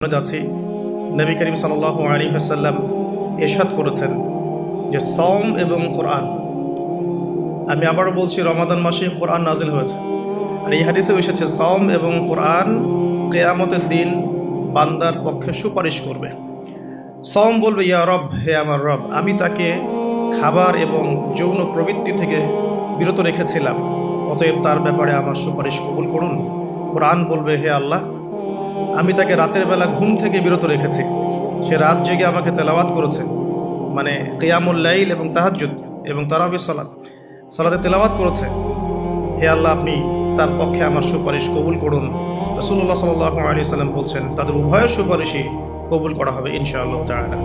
যাচ্ছি নবী করিম সাল্লাল্লাহু আলাইহি ওয়াসাল্লাম ইরশাদ করেছেন যে সওম এবং কোরআন। আমি আবারও বলছি, রমাদান মাসে কোরআন নাজিল হয়েছে। আর এই হাদিসেও এসেছে সওম এবং কোরআন কিয়ামতের দিন বান্দার পক্ষে সুপারিশ করবে। সওম বলবে, ইয়া রব, হে আমার রব, আমি তাকে খাবার এবং যৌন প্রবৃত্তি থেকে বিরত রেখেছিলাম, অতএব তার ব্যাপারে আমার সুপারিশ কবুল করুন। কোরআন বলবে, হে আল্লাহ, আমি তাকে রাতের বেলা ঘুম থেকে বিরত রেখেছি, সে রাত জেগে আমাকে তেলাওয়াত করেছে, মানে কিয়ামুল লাইল এবং তাহাজ্জুদ এবং তারাবির সালাতে তেলাওয়াত করেছে। হে আল্লাহ, আপনি তার পক্ষে আমার সুপারিশ কবুল করুন। রাসূলুল্লাহ সাল্লাল্লাহু আলাইহি ওয়াসাল্লাম বলছেন, তাদের উভয়ের সুপারিশই কবুল করা হবে ইনশাআল্লাহ তাআলা।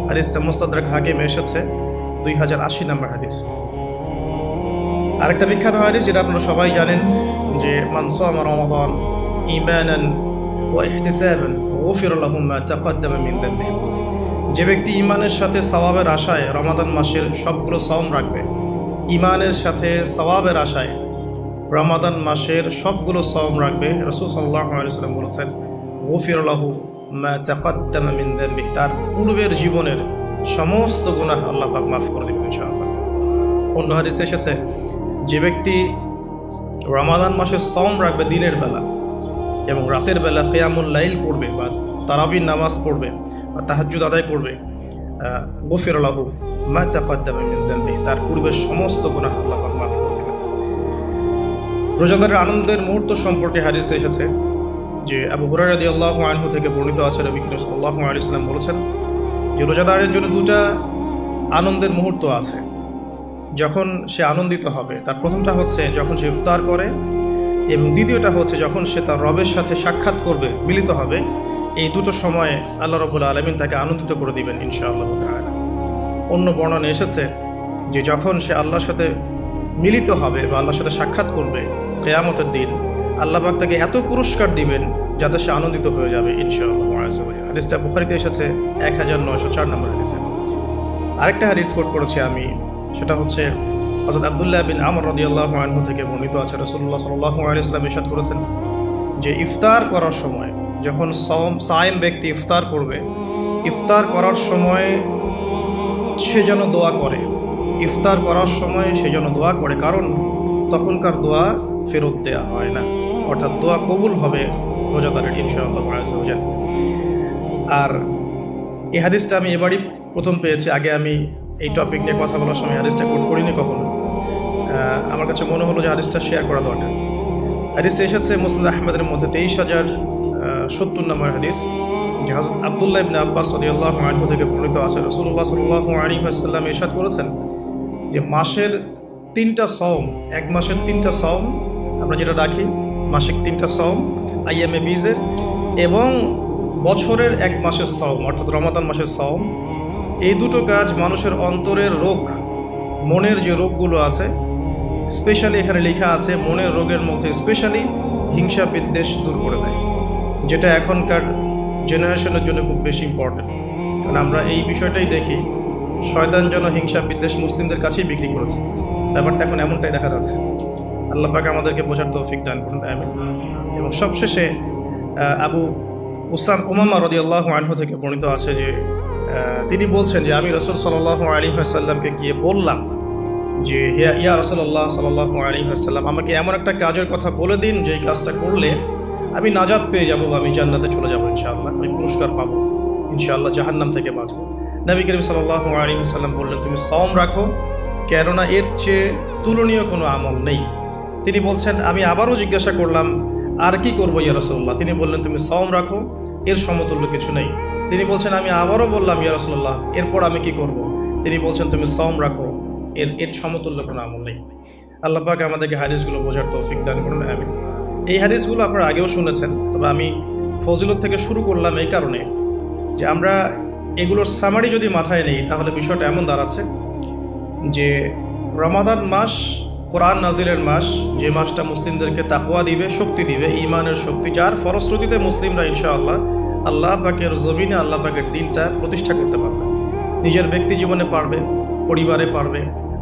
হাদিসটা মুস্তাদরাক হাকিমে এসেছে 2080 নম্বর হাদিস। আরেকটা বিখ্যাত হাদিস যেটা আপনারা সবাই জানেন, যে মান সামা রমাদান ঈমানান ওয়া ইহতিসাবান গুফিরা লাহু মা তাকদ্দামা মিন যামবিহি। যে ব্যক্তি ঈমানের সাথে সওয়াবের আশায় রমাদান মাসের সবগুলো সওম রাখবে, ঈমানের সাথে সওয়াবের আশায় রমাদান মাসের সবগুলো সওম রাখবে, রাসূল সাল্লাল্লাহু আলাইহি ওয়াসাল্লাম বলেছেন, গুফিরা লাহু মা তাকদ্দামা মিন যামবিহি, তার পূর্বের জীবনের সমস্ত গুনাহ আল্লাহ পাক মাফ করে দেবেন ইনশাআল্লাহ। অন্য হাদিসে এসেছে, যে ব্যক্তি রমাদান মাসের সওম রাখবে দিনের বেলা এবং রাতের বেলা কিয়ামুল লাইল পড়বে বা তারাবির নামাজ পড়বে বা তাহাজ্জুদ আদায় করবে, গুফিরা লাহু মা তাকদ্দামা মিন যামবিহি, তার পূর্বের সমস্ত গুনাহ আল্লাহ পাক মাফ করে দেবেন। রোজাদারের আনন্দের মুহূর্ত সম্পর্কে হাদিসে এসেছে যে আবু হুরায়রা রাদিয়াল্লাহু আনহু থেকে বর্ণিত আছে, নবী করিম সাল্লাল্লাহু আলাইহি ওয়াসাল্লাম বলেছেন যে রোজাদারের জন্য দুটা আনন্দের মুহূর্ত আছে যখন সে আনন্দিত হবে। তার প্রথমটা হচ্ছে যখন সে ইফতার করে, এবং দ্বিতীয়টা হচ্ছে যখন সে তার রবের সাথে সাক্ষাৎ করবে, মিলিত হবে। এই দুটো সময়ে আল্লাহ রাব্বুল আলামিন তাকে আনন্দিত করে দিবেন ইনশাআল্লাহ তাআলা। অন্য বর্ণনা এসেছে যে যখন সে আল্লাহর সাথে মিলিত হবে বা আল্লাহর সাথে সাক্ষাৎ করবে কিয়ামতের দিন, আল্লাহ পাক তাকে এত পুরস্কার দিবেন যাতে সে আনন্দিত হয়ে যাবে ইনশাআল্লাহ। হাদিসটা বুখারীতে এসেছে 1904 নম্বর হাদিসে। আরেকটা হাদিস কোট করেছি আমি, সেটা হচ্ছে হযরত আব্দুল্লাহ বিন আমর রাদিয়াল্লাহু আনহু থেকে বর্ণিত আছে, রাসূলুল্লাহ সাল্লাল্লাহু আলাইহি ওয়াসাল্লাম ইরশাদ করেছেন যে ইফতার করার সময় যখন সায়েম ব্যক্তি ইফতার করবে, ইফতার করার সময় সে যেন দোয়া করে, ইফতার করার সময় সে যেন দোয়া করে, কারণ তখনকার দোয়া ফেরত দেওয়া হয় না, অর্থাৎ দোয়া কবুল হবে রোজাদারের ইনশাআল্লাহ। আর এই হাদিসটা আমি এবারই প্রথম পেয়েছি, আগে আমি এই টপিক নিয়ে কথা বলার সময় হাদিসটা কোট করিনি কখনো। আমার কাছে মনে হলো যে হাদিসটা শেয়ার করা দরকার। হাদিসটা এসেছে মুসনাদ আহমদের মধ্যে 23,070 নম্বর হাদিস, যে হযরত আব্দুল্লাহ ইবনে আব্বাস রাদিয়াল্লাহু আনহু থেকে বর্ণিত আছে, রাসূলুল্লাহ সাল্লাল্লাহু আলাইহি ওয়াসাল্লাম ইরশাদ করেছেন যে মাসের 3টা সওম, এক মাসের 3টা সওম আমরা যেটা রাখি, মাসিক 3টা সওম আইয়ামে বীজের, এবং বছরের এক মাসের সওম অর্থাৎ রমাদান মাসের সওম, এই দুটো কাজ মানুষের অন্তরের রোগ, মনের যে রোগগুলো আছে, স্পেশালি এখানে লেখা আছে মনের রোগের মধ্যে স্পেশালি হিংসা বিদ্বেষ দূর করে দেয়, যেটা এখনকার জেনারেশনের জন্য খুব বেশি ইম্পর্টেন্ট। কারণ আমরা এই বিষয়টাই দেখি, শয়তান যেন হিংসা বিদ্বেষ মুসলিমদের কাছেই বিক্রি করেছে, ব্যাপারটা এখন এমনটাই দেখা যাচ্ছে। আল্লাহ পাক আমাদেরকে বোঝার তৌফিক দান করুন, আমিন। এবং সবশেষে আবু উমামা রাদিয়াল্লাহু আনহু থেকে বর্ণিত আছে যে তিনি বলছেন যে আমি রাসূল সাল্লাল্লাহু আলাইহি ওয়াসাল্লামকে গিয়ে বললাম যে ইয়া রাসূলুল্লাহ সাল্লাল্লাহু আলাইহি ওয়াসাল্লাম, আমাকে এমন একটা কাজের কথা বলে দিন যে কাজটা করলে আমি নাজাত পেয়ে যাব, আমি জান্নাতে চলে যাব ইনশাআল্লাহ, আমি পুরস্কার পাবো ইনশাআল্লাহ, জাহান্নাম থেকে বাঁচবো। নবী করিম সাল্লাল্লাহু আলাইহি ওয়াসাল্লাম বললেন, তুমি সওম রাখো, কেননা এর চেয়ে তুলনীয় কোনো আমল নেই। তিনি বলছেন, আমি আবারও জিজ্ঞাসা করলাম, আর কি করবো ইয়া রাসূলুল্লাহ? তিনি বললেন, তুমি সওম রাখো, এর সমতুল্য কিছু নেই। তিনি বলছেন, আমি আবারও বললাম ইয়া রাসূলুল্লাহ, এরপর আমি কি করব? তিনি বলছেন, তুমি সওম রাখো, এর সমতুল্য কোনো আমল নেই। আল্লাহ পাক আমাদেরকে হাদিসগুলো বোঝার তৌফিক দান করুন, আমিন। এই হাদিসগুলো আপনারা আগেও শুনেছেন, তবে আমি ফজিলত থেকে শুরু করলাম এই কারণে যে আমরা এগুলোর সামারি যদি মাথায় নেই, তাহলে বিষয়টা এমন দাঁড়াচ্ছে যে রমাদান মাস কোরআন নাজিলের মাস, যে মাসটা মুসলিমদেরকে তাকওয়া দিবে, শক্তি দিবে, ঈমানের শক্তি, যার ফলশ্রুতিতে মুসলিমরা ইনশাআল্লাহ আল্লাহ পাকের জমিনে আল্লাহ পাকের দিনটা প্রতিষ্ঠা করতে পারবে, নিজের ব্যক্তি জীবনে পারবে, পরিবারে পারবে,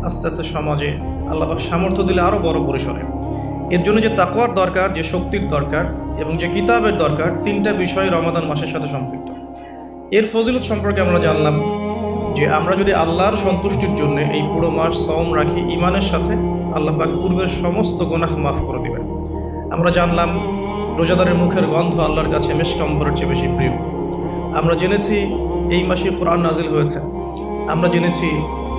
আস্তে আস্তে সমাজে আল্লাহ পাক সামর্থ্য দিলে আরও বড় পরিসরে। এর জন্য যে তাকওয়ার দরকার, যে শক্তির দরকার এবং যে কিতাবের দরকার, তিনটা বিষয় রমাদান মাসের সাথে সম্পৃক্ত। এর ফজিলত সম্পর্কে আমরা জানলাম যে আমরা যদি আল্লাহর সন্তুষ্টির জন্য এই পুরো মাস সওম রাখি ঈমানের সাথে, আল্লাহ পাক পূর্বের সমস্ত গুনাহ মাফ করে দিবেন। আমরা জানলাম রোজাদারের মুখের গন্ধ আল্লাহর কাছে মিশক আম্বরের চেয়ে বেশি প্রিয়। আমরা জেনেছি এই মাসে কোরআন নাজিল হয়েছে। আমরা জেনেছি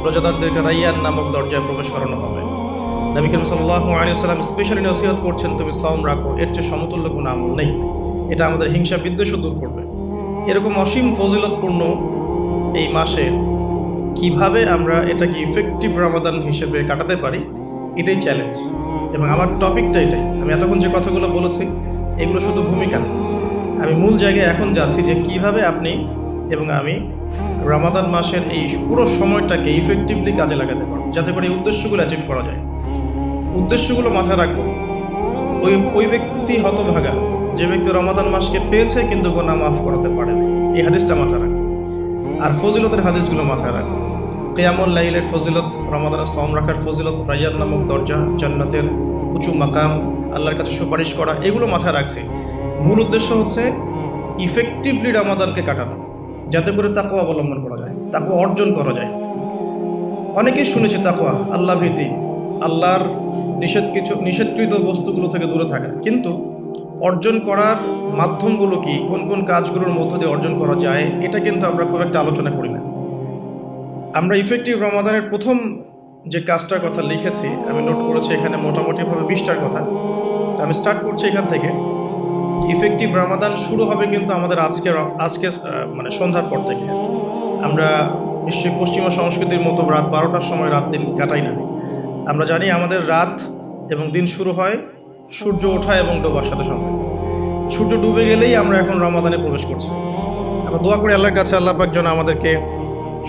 রোজাদারদেরকে রাইয়ান নামক দরজায় প্রবেশ করানো হবে। নবী করিম সাল্লাল্লাহু আলাইহি ওয়াসাল্লাম স্পেশালি নসিহত করছেন, তুমি সওম রাখো, এর চেয়ে সমতুল্য কোনো আমল নেই। এটা আমাদের হিংসা বিদ্বেষও দূর করবে। এরকম অসীম ফজিলতপূর্ণ এই মাসে কিভাবে আমরা এটাকে ইফেক্টিভ রমাদান হিসেবে কাটাতে পারি, এটাই চ্যালেঞ্জ। এবং আমার টপিকটা এটাই। আমি এতক্ষণ যে কথাগুলো বলেছি এগুলো শুধু ভূমিকা না, আমি মূল জায়গায় এখন যাচ্ছি যে কিভাবে আপনি এবং আমি রমাদান মাসের এই পুরো সময়টাকে ইফেক্টিভলি কাজে লাগাতে পারবো, যাতে করে এই উদ্দেশ্যগুলো অ্যাচিভ করা যায়। উদ্দেশ্যগুলো মাথায় রাখবো। ওই ব্যক্তি হতভাগা যে ব্যক্তি রমাদান মাসকে পেয়েছে কিন্তু গুনাহ মাফ করাতে পারে না, এই হাদিসটা মাথায় রাখবো। আর ফজিলতের হাদিসগুলো মাথায় রাখবো। কিয়ামুল লাইলের ফজিলত, রমাদানের সওম রাখার ফজিলত, রাইয়ান নামক দরজা, জান্নাতের উঁচু মাকাম, আল্লাহর কাছে সুপারিশ করা, এগুলো মাথায় রাখছি। মূল উদ্দেশ্য হচ্ছে ইফেক্টিভলি রমাদানকে কাটানো, যাতে করে তাকওয়া অবলম্বন করা যায়, তাকওয়া অর্জন করা যায়। অনেকেই শুনেছি তাকওয়া, আল্লাহ ভীতি, আল্লাহর নিষেধকৃত বস্তুগুলো থেকে দূরে থাকা, কিন্তু অর্জন করার মাধ্যমগুলো কি, কোন কোন কাজগুলোর মধ্য দিয়ে অর্জন করা যায়, এটা কিন্তু আমরা খুব একটা আলোচনা করি না। আমরা ইফেক্টিভ রমাদানের প্রথম যে কাজটার কথা লিখেছি, আমি নোট করেছি এখানে মোটামুটিভাবে 20টার কথা। তো আমি স্টার্ট করছি এখান থেকে। ইফেক্টিভ রমাদান শুরু হবে কিন্তু আমাদের আজকে মানে সন্ধ্যার পর থেকে। আমরা নিশ্চয়ই পশ্চিমা সংস্কৃতির মতো রাত 12টার সময় রাত দিন কাটাই না। আমরা জানি আমাদের রাত এবং দিন শুরু হয় সূর্য ওঠা এবং ডোবার সাথে সম্পর্ক। সূর্য ডুবে গেলেই আমরা এখন রমাদানে প্রবেশ করছি। আমরা দোয়া করি আল্লাহর কাছে, আল্লাহ পাক যেন আমাদেরকে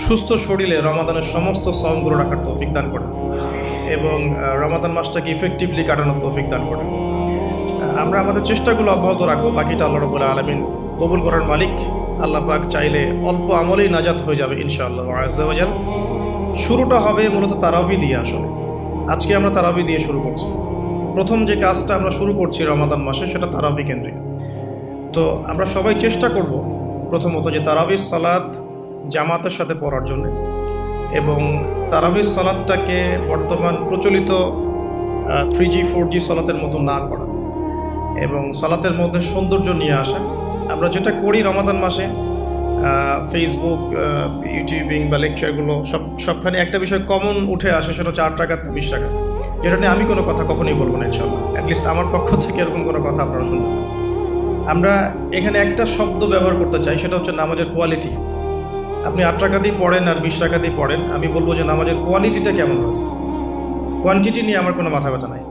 সুস্থ শরীরে রমাদানের সমস্ত সওমগুলো রাখার তৌফিক দান করেন এবং রমাদান মাসটাকে ইফেক্টিভলি কাটানোর তৌফিক দান করেন। আমরা আমাদের চেষ্টাগুলো অব্যাহত রাখবো, বাকিটা আল্লাহ রাব্বুল আলামিন কবুল করার মালিক। আল্লাহ পাক চাইলে অল্প আমলেই নাজাত হয়ে যাবে ইনশাআল্লাহ আযজা ওয়া জাল। শুরুটা হবে মূলত তারাবি দিয়ে। আসলে আজকে আমরা তারাবি দিয়ে শুরু করছি। প্রথম যে কাজটা আমরা শুরু করছি রমাদান মাসে, সেটা তারাবি কেন্দ্রিক। তো আমরা সবাই চেষ্টা করব প্রথমত যে তারাবির সালাত জামাতের সাথে পড়ার জন্য, এবং তারাবির সালাতটাকে বর্তমান প্রচলিত 3G 4G সালাতের মতো না করা এবং সালাতের মধ্যে সৌন্দর্য নিয়ে আসা। আমরা যেটা করি রমাদান মাসে ফেসবুক, ইউটিউবিং বা লেকচারগুলো সবখানে একটা বিষয় কমন উঠে আসে, সেটা হচ্ছে 8 রাকাত 20 রাকাত। যেটা নিয়ে আমি কোনো কথা কখনোই বলবো না ইনশাআল্লাহ। অ্যাটলিস্ট আমার পক্ষ থেকে এরকম কোনো কথা আপনারা শুনবেন না। আমরা এখানে একটা শব্দ ব্যবহার করতে চাই, সেটা হচ্ছে নামাজের কোয়ালিটি। আপনি 8 রাকাতই পড়েন আর 20 রাকাতই পড়েন, আমি বলবো যে নামাজের কোয়ালিটিটা কেমন হয়েছে। কোয়ান্টিটি নিয়ে আমার কোনো মাথা ব্যথা নাই।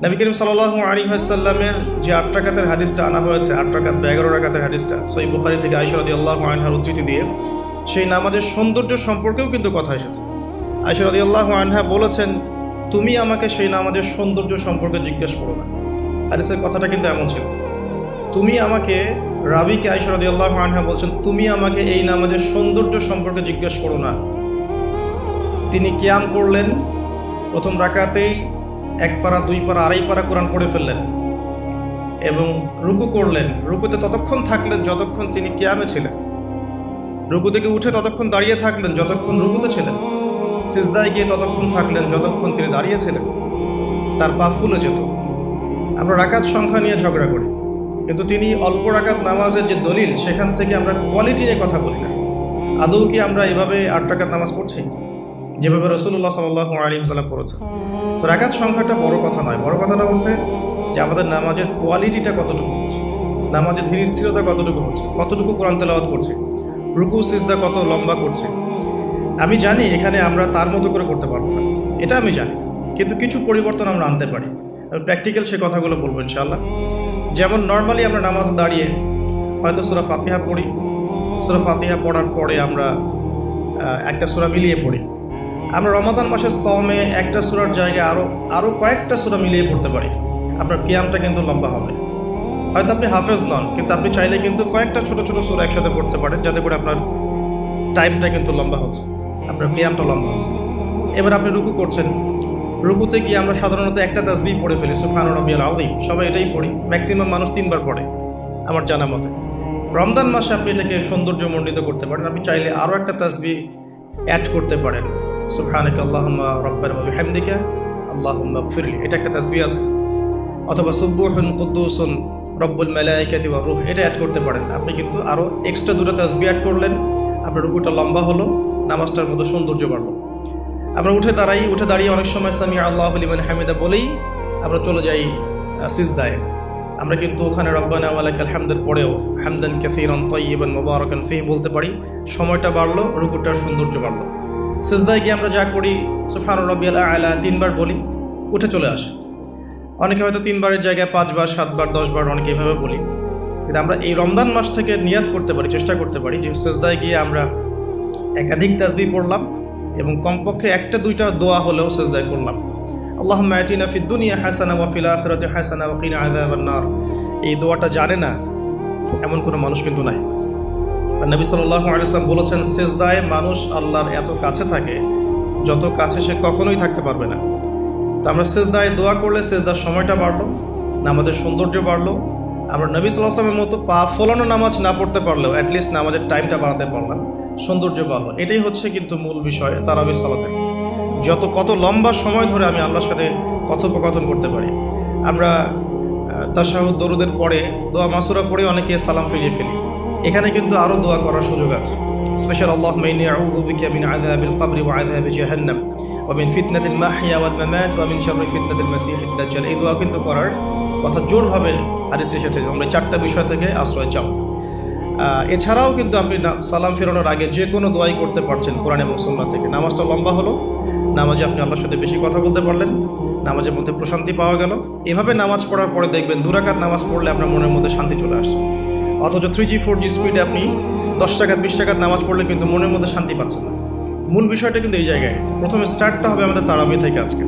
নবী করিম সাল্লাল্লাহু আলাইহি ওয়াসাল্লামের যে 8 রাকাতের হাদিসটা আনা হয়েছে, 8 রাকাত বা 11 রাকাতের হাদিসটা সহিহ বুখারী থেকে আয়েশা রাদিয়াল্লাহু আনহার উদ্ধৃতি দিয়ে, সেই নামাজের সৌন্দর্য সম্পর্কেও কিন্তু কথা এসেছে। আয়েশা রাদিয়াল্লাহু আনহা বলেছেন, তুমি আমাকে সেই নামাজের সৌন্দর্য সম্পর্কে জিজ্ঞেস করো না। হাদিসের কথাটা কিন্তু এমন ছিল, তুমি আমাকে, রাবিকে আয়েশা রাদিয়াল্লাহু আনহা বলছেন, তুমি আমাকে এই নামাজের সৌন্দর্য সম্পর্কে জিজ্ঞেস করো না। তিনি কিয়াম করলেন, প্রথম রাকাতেই 1 পারা 2 পারা 2.5 পারা কোরআন পড়ে ফেললেন এবং রুকু করলেন। রুকুতে ততক্ষণ থাকলেন যতক্ষণ তিনি কিয়ামে ছিলেন। রুকু থেকে উঠে ততক্ষণ দাঁড়িয়ে থাকলেন যতক্ষণ রুকুতে ছিলেন। সিজদায় গিয়ে ততক্ষণ থাকলেন যতক্ষণ তিনি দাঁড়িয়েছিলেন। তার পা ফুলে যেত। আমরা রাকাত সংখ্যা নিয়ে ঝগড়া করি, কিন্তু তিনি অল্প রাকাত নামাজের যে দলিল, সেখান থেকে আমরা কোয়ালিটি নিয়ে কথা বলি না। আদৌ কি আমরা এভাবে 8 রাকাত নামাজ পড়ছি যেভাবে রাসূলুল্লাহ সাল্লাল্লাহু আলাইহি ওয়াসাল্লাম পড়েছেন? রাকাত সংখ্যাটা বড় কথা নয়, বড় কথাটা হচ্ছে যে আমাদের নামাজের কোয়ালিটিটা কতটুকু হচ্ছে, নামাজের ধীর স্থিরতা কতটুকু হচ্ছে, কতটুকু কোরআন তেলাওয়াত করছি, রুকু সিজদা কত লম্বা করছি। আমি জানি এখানে আমরা তার মতো করে করতে পারবো না, এটা আমি জানি, কিন্তু কিছু পরিবর্তন আমরা আনতে পারি। প্র্যাকটিক্যাল সে কথাগুলো বলবো ইনশাআল্লাহ। যেমন নর্মালি আমরা নামাজ দাঁড়িয়ে হয়তো সূরা ফাতিহা পড়ি, সূরা ফাতিহা পড়ার পরে আমরা একটা সূরা মিলিয়ে পড়ি। আমরা রমাদান মাসের সওমে একটা সূরার জায়গায় আরও কয়েকটা সূরা মিলিয়ে পড়তে পারি। আপনার কিয়ামটা কিন্তু লম্বা হবে। হয়তো আপনি হাফেজ নন, কিন্তু আপনি চাইলে কিন্তু কয়েকটা ছোট ছোট সূরা একসাথে পড়তে পারেন, যাতে করে আপনার টাইমটা কিন্তু লম্বা হচ্ছে, আপনার কিয়ামটা লম্বা হচ্ছে। এবার আপনি রুকু করছেন, রুকুতে গিয়ে আমরা সাধারণত একটা তাসবিহ পড়ে ফেলি, সুবহান রাব্বিয়াল আযীম, সবাই এটাই পড়ি, ম্যাক্সিমাম মানুষ 3 বার পড়ে আমার জানা মতে। রমজান মাসে আপনি এটাকে সৌন্দর্যমণ্ডিত করতে পারেন, আপনি চাইলে আরও একটা তাসবিহ অ্যাড করতে পারেন, সুবহানাকা আল্লাহুম্মা রাব্বানা ওয়া বিহামদিকা আল্লাহুম্মা গফিরলি, এটা একটা তাসবিহ আছে। অথবা সুবহুন কুদ্দুসুন রব্বুল মালাইকাতি ওয়া রূহ, এটা অ্যাড করতে পারেন। আপনি কিন্তু আরও এক্সট্রা 2টা তাসবিহ অ্যাড করলেন, আপনার রুকুটা লম্বা হলো, নামাজটার মধ্যে সৌন্দর্য বাড়লো। আমরা উঠে দাঁড়িয়ে অনেক সময় সামি আল্লাহু লিমান হামিদা বলেই আমরা চলে যাই সিজদায়। আমরা কিন্তু ওখানে রব্বানা ওয়া লাকাল হামদের পরেও হামদান কাসীরান তাইয়িবান মুবারাকান ফীহি বলতে পারি, সময়টা বাড়লো, রুকুটার সৌন্দর্য বাড়লো। সিজদায় গিয়ে আমরা যা করি সুবহান রাব্বিয়াল আ'লা 3 বার বলি, উঠে চলে আসে। অনেকে হয়তো 3 বারের জায়গায় 5 বার, 7 বার, 10 বার অনেকে এভাবে বলি। কিন্তু আমরা এই রমজান মাস থেকে নিয়াত করতে পারি, চেষ্টা করতে পারি যে সিজদায় গিয়ে আমরা একাধিক তাসবিহ পড়লাম এবং কমপক্ষে 1-2টা দোয়া হলেও সিজদায় করলাম। আল্লাহুম্মা আতিনা ফিদ দুনিয়া হাসানা ওয়া ফিল আখিরাতি হাসানা ওয়া কিনা আযাবান নার, এই দোয়াটা জানে না এমন কোনো মানুষ কিন্তু নাই। আর নবী সাল্লাল্লাহু আলাইহি ওয়াসাল্লাম বলেছেন, সিজদায় মানুষ আল্লাহর এত কাছে থাকে যত কাছে সে কখনোই থাকতে পারবে না। তো আমরা সিজদায় দোয়া করলে সিজদার সময়টা বাড়লো, নামাজের সৌন্দর্য বাড়লো। আমরা নবী সাল্লাল্লাহু আলাইহি ওয়াসাল্লামের মতো পা ফোলানো নামাজ না পড়তে পারলেও অ্যাটলিস্ট নামাজের টাইমটা বাড়াতে পারলাম, সৌন্দর্য বাড়লো। এটাই হচ্ছে কিন্তু মূল বিষয় তারাবির সালাতে। কত লম্বা সময় ধরে আমি আল্লাহর সাথে কথোপকথন করতে পারি। আমরা তাশাহুদ দরুদের পরে দোয়া মাসুরা পড়ে অনেকে সালাম ফিরিয়ে ফেলি, এখানে কিন্তু আরও দোয়া করার সুযোগ আছে। স্পেশাল আল্লাহুম্মা ইন্নী আউযু বিকা মিন আযাবিল কবরি ওয়া আযাবি জাহান্নাম ওয়া মিন ফিতনাতিল মাহইয়া ওয়াল মামাত ওয়া মিন শাররি ফিতনাতিল মাসিহিদ দাজ্জাল, এই দোয়া কিন্তু করার কথা জোরভাবে হাদিসে এসেছে যে আমরা 4টা বিষয় থেকে আশ্রয় চাও। এছাড়াও কিন্তু আপনি সালাম ফেরানোর আগে যে কোনো দোয়াই করতে পারছেন কোরআন এবং সুন্নাহ থেকে। নামাজটা লম্বা হলো, নামাজে আপনি আল্লাহর সাথে বেশি কথা বলতে পারলেন, নামাজের মধ্যে প্রশান্তি পাওয়া গেল। এভাবে নামাজ পড়ার পরে দেখবেন 2 রাকাত নামাজ পড়লে আপনার মনের মধ্যে শান্তি চলে আসছে। অথচ 3G 4G স্পিডে আপনি 10 রাকাত 20 রাকাত নামাজ পড়লে কিন্তু মনের মধ্যে শান্তি পাচ্ছেন না। মূল বিষয়টা কিন্তু এই জায়গায়। প্রথমে স্টার্টটা হবে আমাদের তারাবি থেকে আজকে।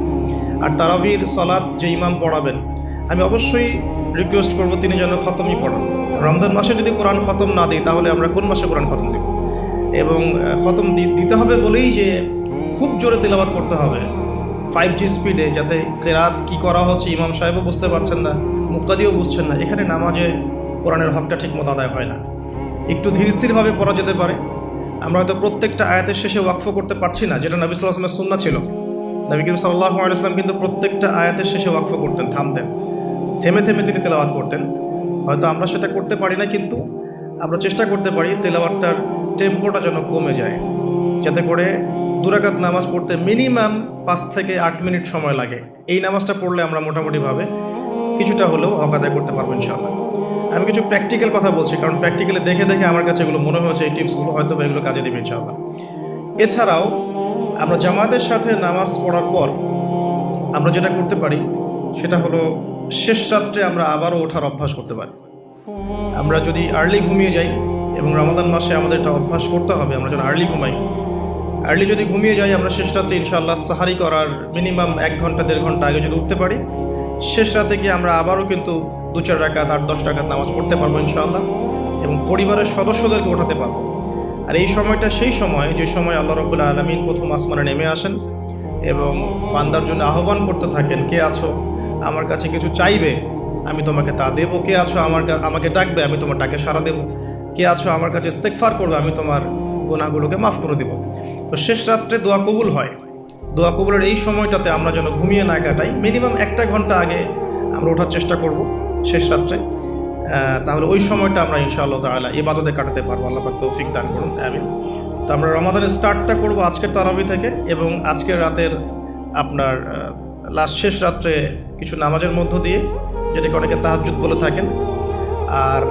আর তারাবির সালাত যে ইমাম পড়াবেন, আমি অবশ্যই রিকোয়েস্ট করবো তিনি যেন খতমই পড়ান। রমজান মাসে যদি কোরআন খতম না দিই তাহলে আমরা কোন মাসে কোরআন খতম দেব? এবং খতম দিতে হবে বলেই যে খুব জোরে তেলাওয়াত করতে হবে 5G স্পিডে, যাতে কেরাত কি করা হচ্ছে ইমাম সাহেবও বুঝতে পারছেন না, মুক্তাদিও বুঝছেন না। এখানে নামাজে কোরআনের হকটা ঠিক মতো আদায় হয় না। একটু ধীর স্থিরভাবে পড়া যেতে পারে। আমরা হয়তো প্রত্যেকটা আয়াতের শেষে ওয়াকফ করতে পারছি না, যেটা নবী সাল্লাল্লাহু আলাইহি ওয়াসাল্লামের সুন্নাহ ছিল। নবী করিম সাল্লাল্লাহু আলাইহি ওয়াসাল্লাম কিন্তু প্রত্যেকটা আয়াতের শেষে ওয়াকফ করতেন, থামতেন, থেমে থেমে তিনি তেলাওয়াত করতেন। হয়তো আমরা সেটা করতে পারি না, কিন্তু আমরা চেষ্টা করতে পারি তেলাওয়াতটার টেম্পোটা যেন কমে যায়, যাতে করে 2 রাকাত নামাজ পড়তে মিনিমাম 5 থেকে 8 মিনিট সময় লাগে। এই নামাজটা পড়লে আমরা মোটামুটিভাবে কিছুটা হলেও হক আদায় করতে পারবো ইনশাআল্লাহ। আমি কিছু প্র্যাকটিক্যাল কথা বলছি, কারণ প্র্যাকটিক্যালি দেখে দেখে আমার কাছে এগুলো মনে হয়েছে এই টিপসগুলো হয়তো এগুলো কাজে দেবে ইনশাআল্লাহ। এছাড়াও আমরা জামাতের সাথে নামাজ পড়ার পর আমরা যেটা করতে পারি সেটা হলো শেষ রাত্রে আমরা আবারও ওঠার অভ্যাস করতে পারি। আমরা যদি আর্লি ঘুমিয়ে যাই, এবং রমাদান মাসে আমাদের এটা অভ্যাস করতে হবে, আমরা যেন আর্লি ঘুমাই। আর্লি যদি ঘুমিয়ে যাই আমরা শেষ রাতে ইনশাআল্লাহ সাহারি করার মিনিমাম 1 ঘন্টা 1.5 ঘন্টা আগে যদি উঠতে পারি, শেষ রাতে গিয়ে আমরা আবারও কিন্তু 2-4 রাকাত 8-10 রাকাত নামাজ পড়তে পারবো ইনশাআল্লাহ, এবং পরিবারের সদস্যদেরকে ওঠাতে পারবো। আর এই সময়টা সেই সময় যে সময় আল্লাহ রাব্বুল আলামিন প্রথম আসমানে নেমে আসেন এবং বান্দার জন্য আহ্বান করতে থাকেন, কে আছো আমার কাছে কিছু চাইবে আমি তোমাকে তা দেবো, কে আছো আমাকে ডাকবে আমি তোমার ডাকে সাড়া দেবো, কে আছো আমার কাছে ইস্তেগফার করবে আমি তোমার গুনাহগুলোকে মাফ করে দেবো। তো শেষ রাত্রে দোয়া কবুল হয়। দোয়া কবুলের এই সময়টাতে আমরা যেন ঘুমিয়ে না কাটাই, মিনিমাম 1 ঘন্টা আগে আমরা ওঠার চেষ্টা করব শেষ রাত্রে। তাহলে ওই সময়টা আমরা ইনশাআল্লাহ তাআলা ইবাদতে কাটাতে পারবো। আল্লাহ পাক তৌফিক দান করুন, আমিন। তো আমরা রমাদানের স্টার্টটা করব আজকের তারাবি থেকে, এবং আজকের রাতের আপনার শেষ রাত্রে কিছু নামাজের মধ্য দিয়ে, যেটাকে অনেকে তাহাজ্জুদ বলে থাকেন। আর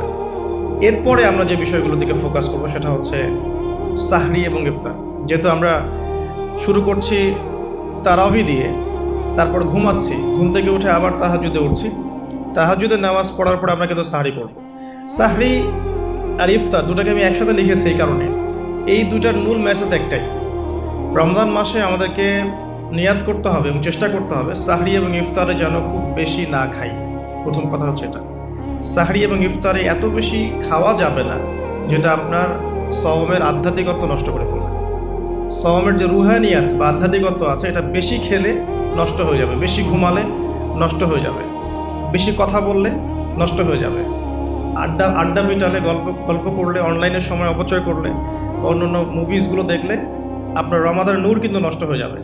এরপরে আমরা যে বিষয়গুলোর দিকে ফোকাস করব সেটা হচ্ছে সাহরি এবং ইফতার। যেহেতু আমরা শুরু করছি তারাবি দিয়ে, তারপর ঘুমাচ্ছি, ঘুম থেকে উঠে আবার তাহাজ্জুদে উঠছি, তাহাজ্জুদের নামাজ পড়ার পর আমরা কিন্তু সাহরি করব। সাহরি আর ইফতার দুটাকে আমি একসাথে লিখেছি এই কারণে, এই দুটার মূল মেসেজ একটাই। রমজান মাসে আমাদেরকে নিয়াত করতে হবে এবং চেষ্টা করতে হবে সাহরি এবং ইফতারে যেন খুব বেশি না খাই। প্রথম কথা হচ্ছে এটা, সাহরি এবং ইফতারে এত বেশি খাওয়া যাবে না যেটা আপনার সওমের আধ্যাত্মিকত্ব নষ্ট করে ফেলবে। সওমের যে রুহানিয়াত বা আধ্যাত্মিকত্ব আছে, এটা বেশি খেলে নষ্ট হয়ে যাবে, বেশি ঘুমালে নষ্ট হয়ে যাবে, বেশি কথা বললে নষ্ট হয়ে যাবে, আড্ডা মিটালে, গল্প করলে, অনলাইনে সময় অপচয় করলে, অন্যান্য মুভিসগুলো দেখলে আপনার রমাদানের নূর কিন্তু নষ্ট হয়ে যাবে।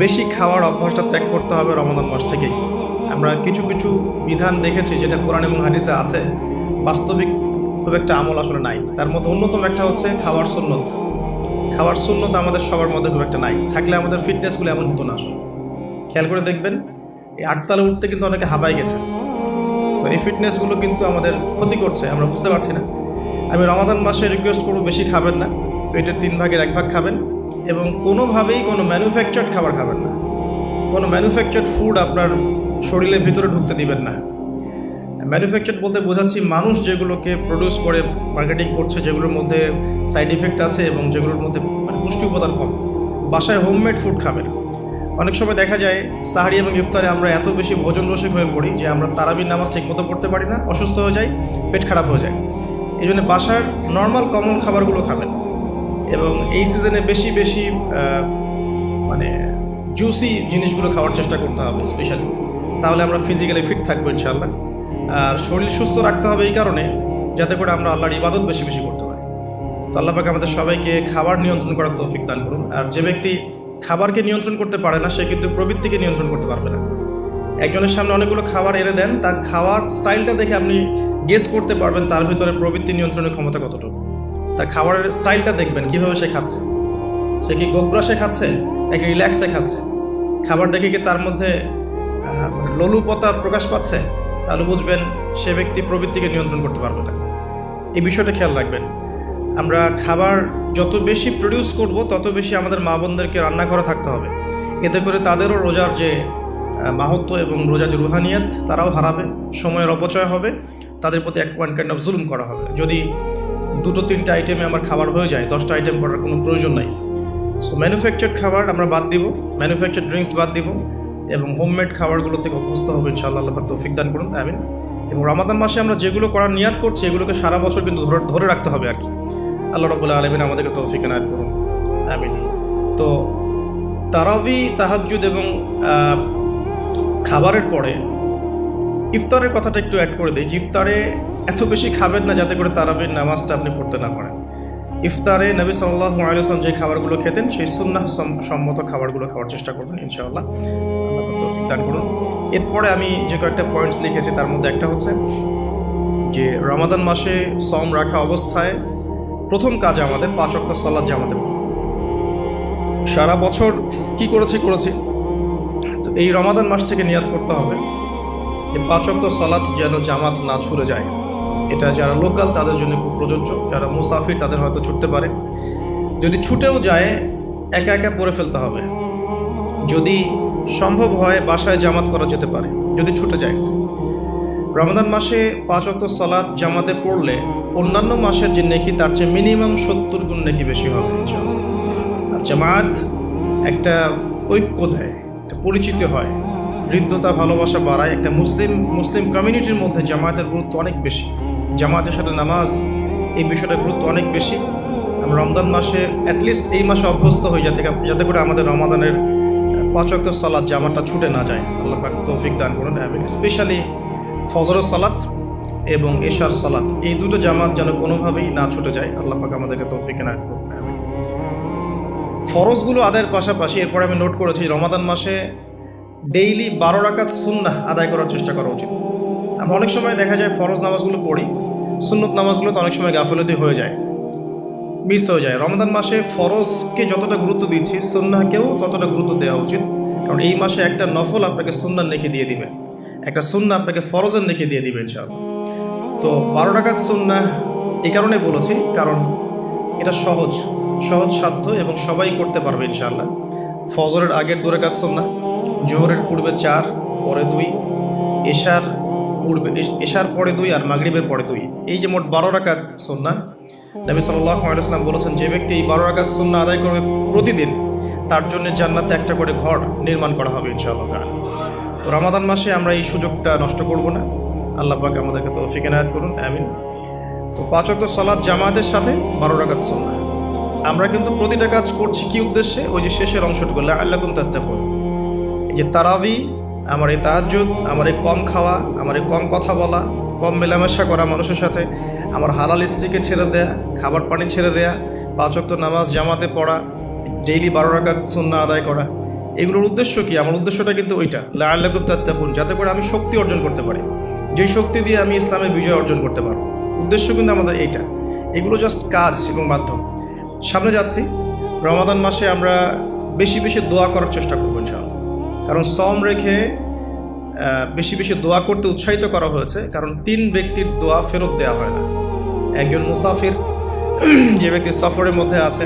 বেশি খাওয়ার অভ্যাসটা ত্যাগ করতে হবে রমাদান মাস থেকেই। আমরা কিছু কিছু বিধান দেখেছি যেটা কোরআন এবং হাদিসে আছে, বাস্তবিক খুব একটা আমল আসলে নাই। তার মধ্যে অন্যতম একটা হচ্ছে খাওয়ার সুন্নত। খাওয়ার সুন্নত আমাদের সবার মধ্যে খুব একটা নাই, থাকলে আমাদের ফিটনেসগুলো এমন হতো না আসলে। খেয়াল করে দেখবেন, এই 8 তলা উঠতে কিন্তু অনেকে হাঁপায় গেছে। তো এই ফিটনেসগুলো কিন্তু আমাদের ক্ষতি করছে, আমরা বুঝতে পারছি না। আমি রমাদান মাসে রিকোয়েস্ট করব, বেশি খাবেন না, পেটের 3 ভাগের 1 ভাগ খাবেন, এবং কোনোভাবেই কোনো ম্যানুফ্যাকচার্ড খাবার খাবেন না। কোনো ম্যানুফ্যাকচার্ড ফুড আপনার শরীরের ভিতরে ঢুকতে দিবেন না। ম্যানুফ্যাকচার্ড বলতে বোঝাচ্ছি মানুষ যেগুলোকে প্রডিউস করে মার্কেটিং করছে, যেগুলোর মধ্যে সাইড ইফেক্ট আছে এবং যেগুলোর মধ্যে পুষ্টি উপাদান কম। বাসায় হোমমেড ফুড খাবেন। অনেক সময় দেখা যায় সাহারি এবং ইফতারে আমরা এত বেশি ভোজন রসিক হয়ে পড়ি যে আমরা তারাবির নামাজ ঠিকমতো পড়তে পারি না, অসুস্থ হয়ে যাই, পেট খারাপ হয়ে যায়। এই জন্য বাসার নর্মাল কমন খাবারগুলো খাবেন, এবং এই সিজনে বেশি বেশি মানে জুসি জিনিসগুলো খাওয়ার চেষ্টা করতে হবে স্পেশালি। তাহলে আমরা ফিজিক্যালি ফিট থাকবো ইনশাআল্লাহ। আর শরীর সুস্থ রাখতে হবে এই কারণে যাতে করে আমরা আল্লাহর ইবাদত বেশি বেশি করতে পারি। তো আল্লাহ পাক আমাদের সবাইকে খাবার নিয়ন্ত্রণ করার তৌফিক দান করুন। আর যে ব্যক্তি খাবারকে নিয়ন্ত্রণ করতে পারে না, সে কিন্তু প্রবৃত্তিকে নিয়ন্ত্রণ করতে পারবে না। একজনের সামনে অনেকগুলো খাবার এনে দেন, তার খাওয়ার স্টাইলটা দেখে আপনি গেস করতে পারবেন তার ভিতরে প্রবৃত্তি নিয়ন্ত্রণের ক্ষমতা কতটুকু। তার খাবারের স্টাইলটা দেখবেন, কীভাবে সে খাচ্ছে, সে কি গোগ্রাসে খাচ্ছে নাকি রিল্যাক্সে খাচ্ছে, খাবার দেখে কি তার মধ্যে লোলুপতা প্রকাশ পাচ্ছে, তাহলে বুঝবেন সে ব্যক্তি প্রবৃত্তিকে নিয়ন্ত্রণ করতে পারবে না। এই বিষয়টা খেয়াল রাখবেন। আমরা খাবার যত বেশি প্রডিউস করব তত বেশি আমাদের মা বোনদেরকে রান্না করা থাকতে হবে। এতে করে তাদেরও রোজার যে মাহাত্ম্য এবং রোজার যে রুহানিয়াত তারাও হারাবে, সময়ের অপচয় হবে, তাদের প্রতি ওয়ান কাইন্ড অফ জুলুম করা হবে। যদি 2-3টা আইটেমে আমার খাবার হয়ে যায়, 10টা আইটেম করার কোনো প্রয়োজন নাই। সো ম্যানুফ্যাকচার্ড খাবার আমরা বাদ দিব, ম্যানুফ্যাকচার্ড ড্রিঙ্কস বাদ দিব, এবং হোমমেড খাবারগুলো থেকে অভ্যস্ত হবে ইনশাআল্লাহ। আল্লাহ পাক তৌফিক দান করুন, আমিন। এবং রমাদান মাসে আমরা যেগুলো করার নিয়াত করছি এগুলোকে সারা বছর কিন্তু ধরে রাখতে হবে আর কি। আল্লাহ রাব্বুল আলামিন আমাদেরকে তৌফিক এনায়েত করুন, আমিন। তো তারাবি, তাহাজ্জুদ এবং খাবারের পরে ইফতারের কথাটা একটু অ্যাড করে দিই। যে ইফতারে এত বেশি খাবেন না যাতে করে তারাবির নামাজটা আপনি পড়তে না পারেন। ইফতারে নবী সাল্লাল্লাহু আলাইহি ওয়াসাল্লাম যে খাবারগুলো খেতেন সেই সুন্নাহ সম্মত খাবারগুলো খাওয়ার চেষ্টা করবেন ইনশাআল্লাহ। আল্লাহ তৌফিক দান করুন। এরপরে আমি যে কয়েকটা পয়েন্টস লিখেছি তার মধ্যে একটা হচ্ছে যে রমাদান মাসে সম রাখা অবস্থায় প্রথম কাজ আমাদের 5 ওয়াক্ত সালাত জামাতে পড়া। সারা বছর কি করেছি তো এই রমাদান মাস থেকে নিয়াত করতে হবে যে 5 ওয়াক্ত সালাত যেন জামাত না ছুটে যায়। এটা যারা লোকাল তাদের জন্য খুব প্রযোজ্য, যারা মুসাফির তাদের হয়তো ছুটতে পারে। যদি ছুটেও যায় একা একা পড়ে ফেলতে হবে। যদি সম্ভব হয় বাসায় জামাত করা যেতে পারে যদি ছুটে যায়। রমাদান মাসে 5 ওয়াক্ত সালাত জামাতে পড়লে অন্যান্য মাসের যে নেকি তার চেয়ে মিনিমাম 70 গুণ নেকি বেশি হবে ইনশাআল্লাহ। আর জামাত একটা ঐক্য দেয়, একটা পরিচিতি হয়, হৃদ্যতা, ভালোবাসা বাড়ায়। একটা মুসলিম কমিউনিটির মধ্যে জামায়াতের গুরুত্ব অনেক বেশি। জামায়াতের সাথে নামাজ, এই বিষয়টার গুরুত্ব অনেক বেশি। আমরা রমজান মাসে অ্যাটলিস্ট এই মাসে অভ্যস্ত হই যাতে করে আমাদের রমাদানের 5 ওয়াক্ত সালাত জামাতটা ছুটে না যায়। আল্লাহ পাক তৌফিক দান করুন, আমিন। স্পেশালি ফজরের সালাত এবং এশার সালাত, এই দুটো জামাত যেন কোনোভাবেই না ছুটে যায়। আল্লাহ পাক আমাদেরকে তৌফিক এনায়েত করুন, আমিন। ফরজগুলো আদায়ের পাশাপাশি এরপরে আমি নোট করেছি রমাদান মাসে ডেইলি 12 রাকাত সুন্নাহ আদায় করার চেষ্টা করা উচিত। আমরা অনেক সময় দেখা যায় ফরজ নামাজগুলো পড়ি, সুন্নত নামাজগুলো তো অনেক সময় গাফিলতি হয়ে যায়, মিস হয়ে যায়। রমাদান মাসে ফরজকে যতটা গুরুত্ব দিচ্ছি সুন্নাহকেও ততটা গুরুত্ব দেওয়া উচিত, কারণ এই মাসে একটা নফল আপনাকে সুন্নাহর নেকি দিয়ে দিবে, একটা সুন্নাহ আপনাকে ফরজের নেকি দিয়ে দিবে ইনশাআল্লাহ। তো 12 রাকাত সুন্নাহ এই কারণে বলেছি কারণ এটা সহজ সাধ্য এবং সবাই করতে পারবে ইনশাআল্লাহ। ফজরের আগের 2 রাকাত সুন্নাহ, জোহরের পূর্বে 4 পরে 2, এশার পরে 2 আর মাগরিবের পরে 2, এই যে মোট 12 রাকাত সুন্নাহ। নবী সাল্লাল্লাহু আলাইহি ওয়াসাল্লাম বলেছেন যে ব্যক্তি এই 12 রাকাত সুন্নাহ আদায় করবে প্রতিদিন তার জন্য জান্নাতে একটা করে ঘর নির্মাণ করা হবে ইনশাআল্লাহ তাআলা। তো রমাদান মাসে আমরা এই সুযোগটা নষ্ট করব না। আল্লাহ পাক আমাদেরকে তৌফিক এনায়েত করুন, আমিন। তো 5 ওয়াক্ত সালাত জামাতের সাথে 12 রাকাত সুন্নাহ। আমরা কিন্তু প্রতিটা কাজ করছি কি উদ্দেশ্যে? ওই যে শেষের অংশটুকু, লাআল্লাকুম তাত্তাকুন। যে তারাবি, আমার এই তাহাজ্জুদ, আমার এই কম খাওয়া, আমার এই কম কথা বলা, কম মেলামেশা করা মানুষের সাথে, আমার হালাল স্ত্রীকে ছেড়ে দেয়া, খাবার পানি ছেড়ে দেয়া, 5 ওয়াক্ত নামাজ জামাতে পড়া, ডেইলি 12 রাকাত সুন্নাহ আদায় করা, এগুলোর উদ্দেশ্য কি? আমার উদ্দেশ্যটা কিন্তু ওইটা, লাআল্লাকুম তাত্তাকুন, যাতে করে আমি শক্তি অর্জন করতে পারি, যেই শক্তি দিয়ে আমি ইসলামের বিজয় অর্জন করতে পারবো। উদ্দেশ্য কিন্তু আমাদের এইটা। এগুলো জাস্ট কাজ এবং মাধ্যম। সামনে যাচ্ছি, রমাদান মাসে আমরা বেশি বেশি দোয়া করার চেষ্টা করবো ইনশাআল্লাহ। কারণ সম রেখে বেশি বেশি দোয়া করতে উৎসাহিত করা হয়েছে, কারণ 3 ব্যক্তির দোয়া ফেরত দেওয়া হয় না। একজন মুসাফির, যে ব্যক্তি সফরের মধ্যে আছে,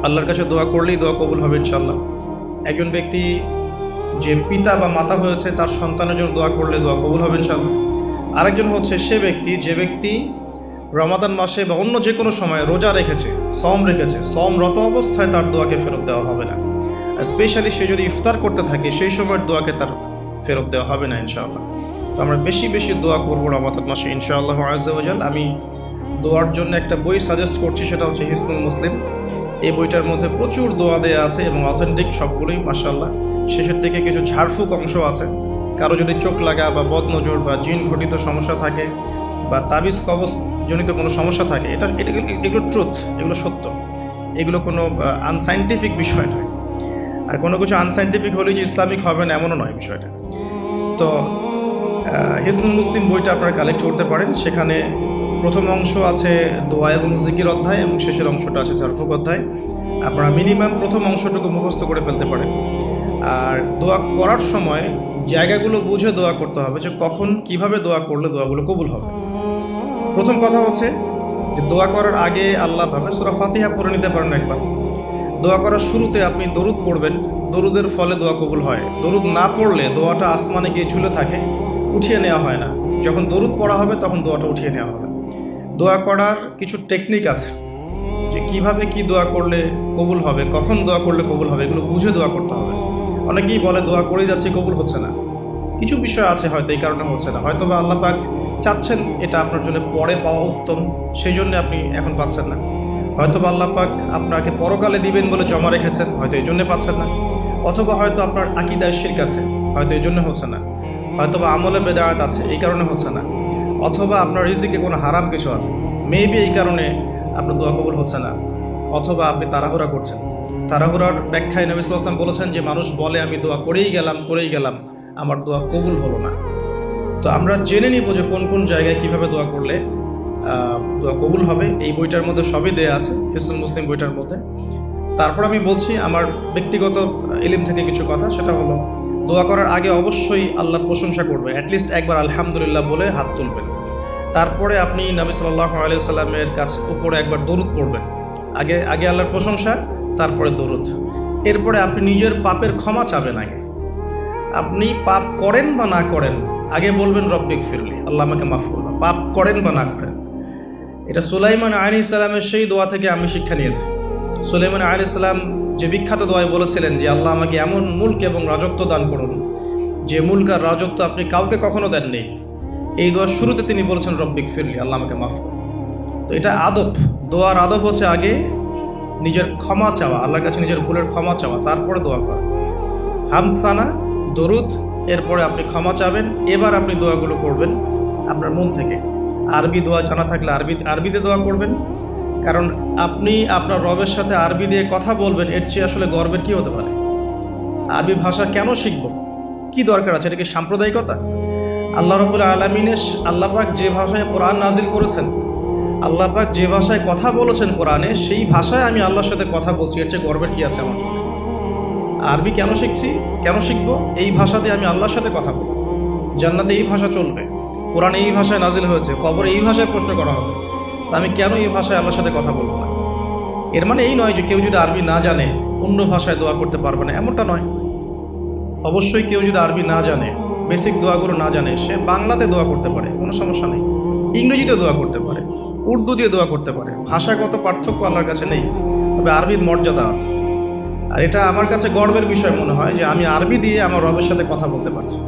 আল্লাহর কাছে দোয়া করলেই দোয়া কবুল হবে ইনশাআল্লাহ। একজন ব্যক্তি যে পিতা বা মাতা হয়েছে, তার সন্তানের জন্য দোয়া করলে দোয়া কবুল হবে ইনশাআল্লাহ। আরেকজন হচ্ছে সে ব্যক্তি যে ব্যক্তি রমাদান মাসে বা অন্য যে কোনো সময় রোজা রেখেছে, সমরত অবস্থায় তার দোয়াকে ফেরত দেওয়া হবে না। আর স্পেশালি সে যদি ইফতার করতে থাকে, সেই সময়ের দোয়াকে তার ফেরত দেওয়া হবে না ইনশাআল্লাহ। তো আমরা বেশি বেশি দোয়া করবো রমাদান মাসে ইনশাআল্লাহ আযজা ওয়া জাল। আমি দোয়ার জন্য একটা বই সাজেস্ট করছি, সেটা হচ্ছে হিসনুল মুসলিম। এই বইটার মধ্যে প্রচুর দোয়া দেওয়া আছে এবং অথেন্টিক সবগুলোই মাশাআল্লাহ। শেষের দিকে কিছু ঝাড়ফুঁক অংশ আছে। কারো যদি চোখ লাগা বা বদনজর বা জিন ঘটিত সমস্যা থাকে বা তাবিজ কবজ জনিত কোনো সমস্যা থাকে, এগুলো ট্রুথ, এগুলো সত্য, এগুলো কোনো আনসাইন্টিফিক বিষয় নয়। আর কোনো কিছু আনসাইন্টিফিক হলেই যে ইসলামিক হবে না এমনও নয় বিষয়টা। তো হিসনুল মুসলিম বইটা আপনারা কালেক্ট করতে পারেন। সেখানে প্রথম অংশ আছে দোয়া এবং জিকির অধ্যায়, এবং শেষের অংশটা আছে ঝাড়ফুঁক অধ্যায়। আপনারা মিনিমাম প্রথম অংশটুকু মুখস্থ করে ফেলতে পারেন। আর দোয়া করার সময় জায়গাগুলো বুঝে দোয়া করতে হবে, যে কখন কিভাবে দোয়া করলে দোয়াগুলো কবুল হবে। প্রথম কথা হচ্ছে যে দোয়া করার আগে আল্লাহ ভাবে সূরা ফাতিহা পড়ে নিতে পারেন একবার। দোয়া করার শুরুতে আপনি দরুদ পড়বেন, দরুদের ফলে দোয়া কবুল হয়। দরুদ না পড়লে দোয়াটা আসমানে গিয়ে ঝুলে থাকে, উঠিয়ে নেওয়া হয় না। যখন দরুদ পড়া হবে তখন দোয়াটা উঠিয়ে নেওয়া হবে। দোয়া করার কিছু টেকনিক আছে, যে কিভাবে কি দোয়া করলে কবুল হবে, কখন দোয়া করলে কবুল হবে, এগুলো বুঝে দোয়া করতে হবে। অনেকেই বলে দোয়া করে যাচ্ছে কবুল হচ্ছে না। কিছু বিষয় আছে হয়তো এই কারণে হচ্ছে না, হয়তো বা আল্লাহ পাক চাচ্ছেন এটা আপনার জন্য পরে পাওয়া উত্তম, সেই জন্য আপনি এখন পাচ্ছেন না। হয়তো বা আল্লাহ পাক আপনাকে পরকালে দিবেন বলে জমা রেখেছেন, হয়তো এই জন্য পাচ্ছেন না। অথবা হয়তো আপনার আকীদায় শিরক আছে, হয়তো এই জন্য হচ্ছে না। হয়তো বা আমলে বেদায়াত আছে, এই কারণে হচ্ছে না। অথবা আপনার রিজিকে কোনো হারাম কিছু আছে, মেবি এই কারণে আপনার দোয়া কবুল হচ্ছে না। অথবা আপনি তাড়াহুড়া করছেন। তাড়াহুড়ার ব্যাখ্যায় নবী সাল্লাল্লাহু আলাইহি ওয়াসাল্লাম বলেছেন যে মানুষ বলে আমি দোয়া করেই গেলাম, আমার দোয়া কবুল হলো না। তো আমরা জেনে নিব যে কোন কোন জায়গায় কিভাবে দোয়া করলে দোয়া কবুল হবে। এই বইটার মধ্যে সবই দেয়া আছে, হিসনুল মুসলিম বইটার মধ্যে। তারপর আমি বলছি আমার ব্যক্তিগত ইলম থেকে কিছু কথা, সেটা হলো দোয়া করার আগে অবশ্যই আল্লাহর প্রশংসা করবেন, অ্যাটলিস্ট একবার আলহামদুলিল্লাহ বলে হাত তুলবেন। তারপরে আপনি নবী সাল্লাল্লাহু আলাইহি ওয়াসাল্লামের কাছে উপরে একবার দরুদ পড়বেন। আগে আল্লাহর প্রশংসা, তারপরে দরুদ। এরপরে আপনি নিজের পাপের ক্ষমা চাবেন। আগে আপনি পাপ করেন বা না করেন, আগে বলবেন রব্বিক ফিরলি, আল্লাহ আমাকে মাফ করুন, পাপ করেন বা না করেন। এটা সুলাইমান আলাইহিস সালামের সেই দোয়া থেকে আমি শিক্ষা নিয়েছি। সুলাইমান আলাইহিস সালাম যে বিখ্যাত দোয়ায় বলেছিলেন যে আল্লাহ আমাকে এমন মুলক এবং রাজত্ব দান করুন যে মুলক আর রাজত্ব আপনি কাউকে কখনো দেননি। এই দোয়ার শুরুতে তিনি বলেছেন রব্বিক ফিরলি, আল্লাহ আমাকে মাফ করুন। তো এটা আদব, দোয়ার আদব হচ্ছে আগে নিজের ক্ষমা চাওয়া, আল্লাহর কাছে নিজের ভুলের ক্ষমা চাওয়া, তারপরে দোয়া করা। হামসানা, দরুদ, এরপরে আপনি ক্ষমা চাবেন। এবার আপনি দোয়াগুলো করবেন আপনার মন থেকে। আরবি দোয়া জানা থাকলে আরবিতে দোয়া করবেন, কারণ আপনি আপনার রবের সাথে আরবি দিয়ে কথা বলবেন, এর চেয়ে আসলে গর্বের কী হতে পারে? আরবি ভাষা কেন শিখব, কি দরকার আছে? এটা কি সাম্প্রদায়িকতা? আল্লাহ রাব্বুল আলামিনের আল্লাহ পাক যে ভাষায় কোরআন নাজিল করেছেন, আল্লাহ পাক যে ভাষায় কথা বলেছেন কোরআনে, সেই ভাষায় আমি আল্লাহর সাথে কথা বলছি, এর চেয়ে গর্বের কী আছে আমার? আরবি কেন শিখছি, কেন শিখবো? এই ভাষা দিয়ে আমি আল্লাহর সাথে কথা বলবো। জান্নাতে এই ভাষা চলবে, কোরআনে এই ভাষায় নাজিল হয়েছে, কবরে এই ভাষায় প্রশ্ন করা হবে, আমি কেন এই ভাষায় আল্লাহর সাথে কথা বলবো না? এর মানে এই নয় যে কেউ যদি আরবি না জানে অন্য ভাষায় দোয়া করতে পারবে না, এমনটা নয়। অবশ্যই কেউ যদি আরবি না জানে, বেসিক দোয়াগুলো না জানে, সে বাংলাতে দোয়া করতে পারে, কোনো সমস্যা নেই। ইংরেজিতে দোয়া করতে পারে, উর্দু দিয়ে দোয়া করতে পারে। ভাষাগত পার্থক্য আল্লাহর কাছে নেই, তবে আরবির মর্যাদা আছে। আর এটা আমার কাছে গর্বের বিষয় মনে হয় যে আমি আরবি দিয়ে আমার রবের সাথে কথা বলতে পারছি,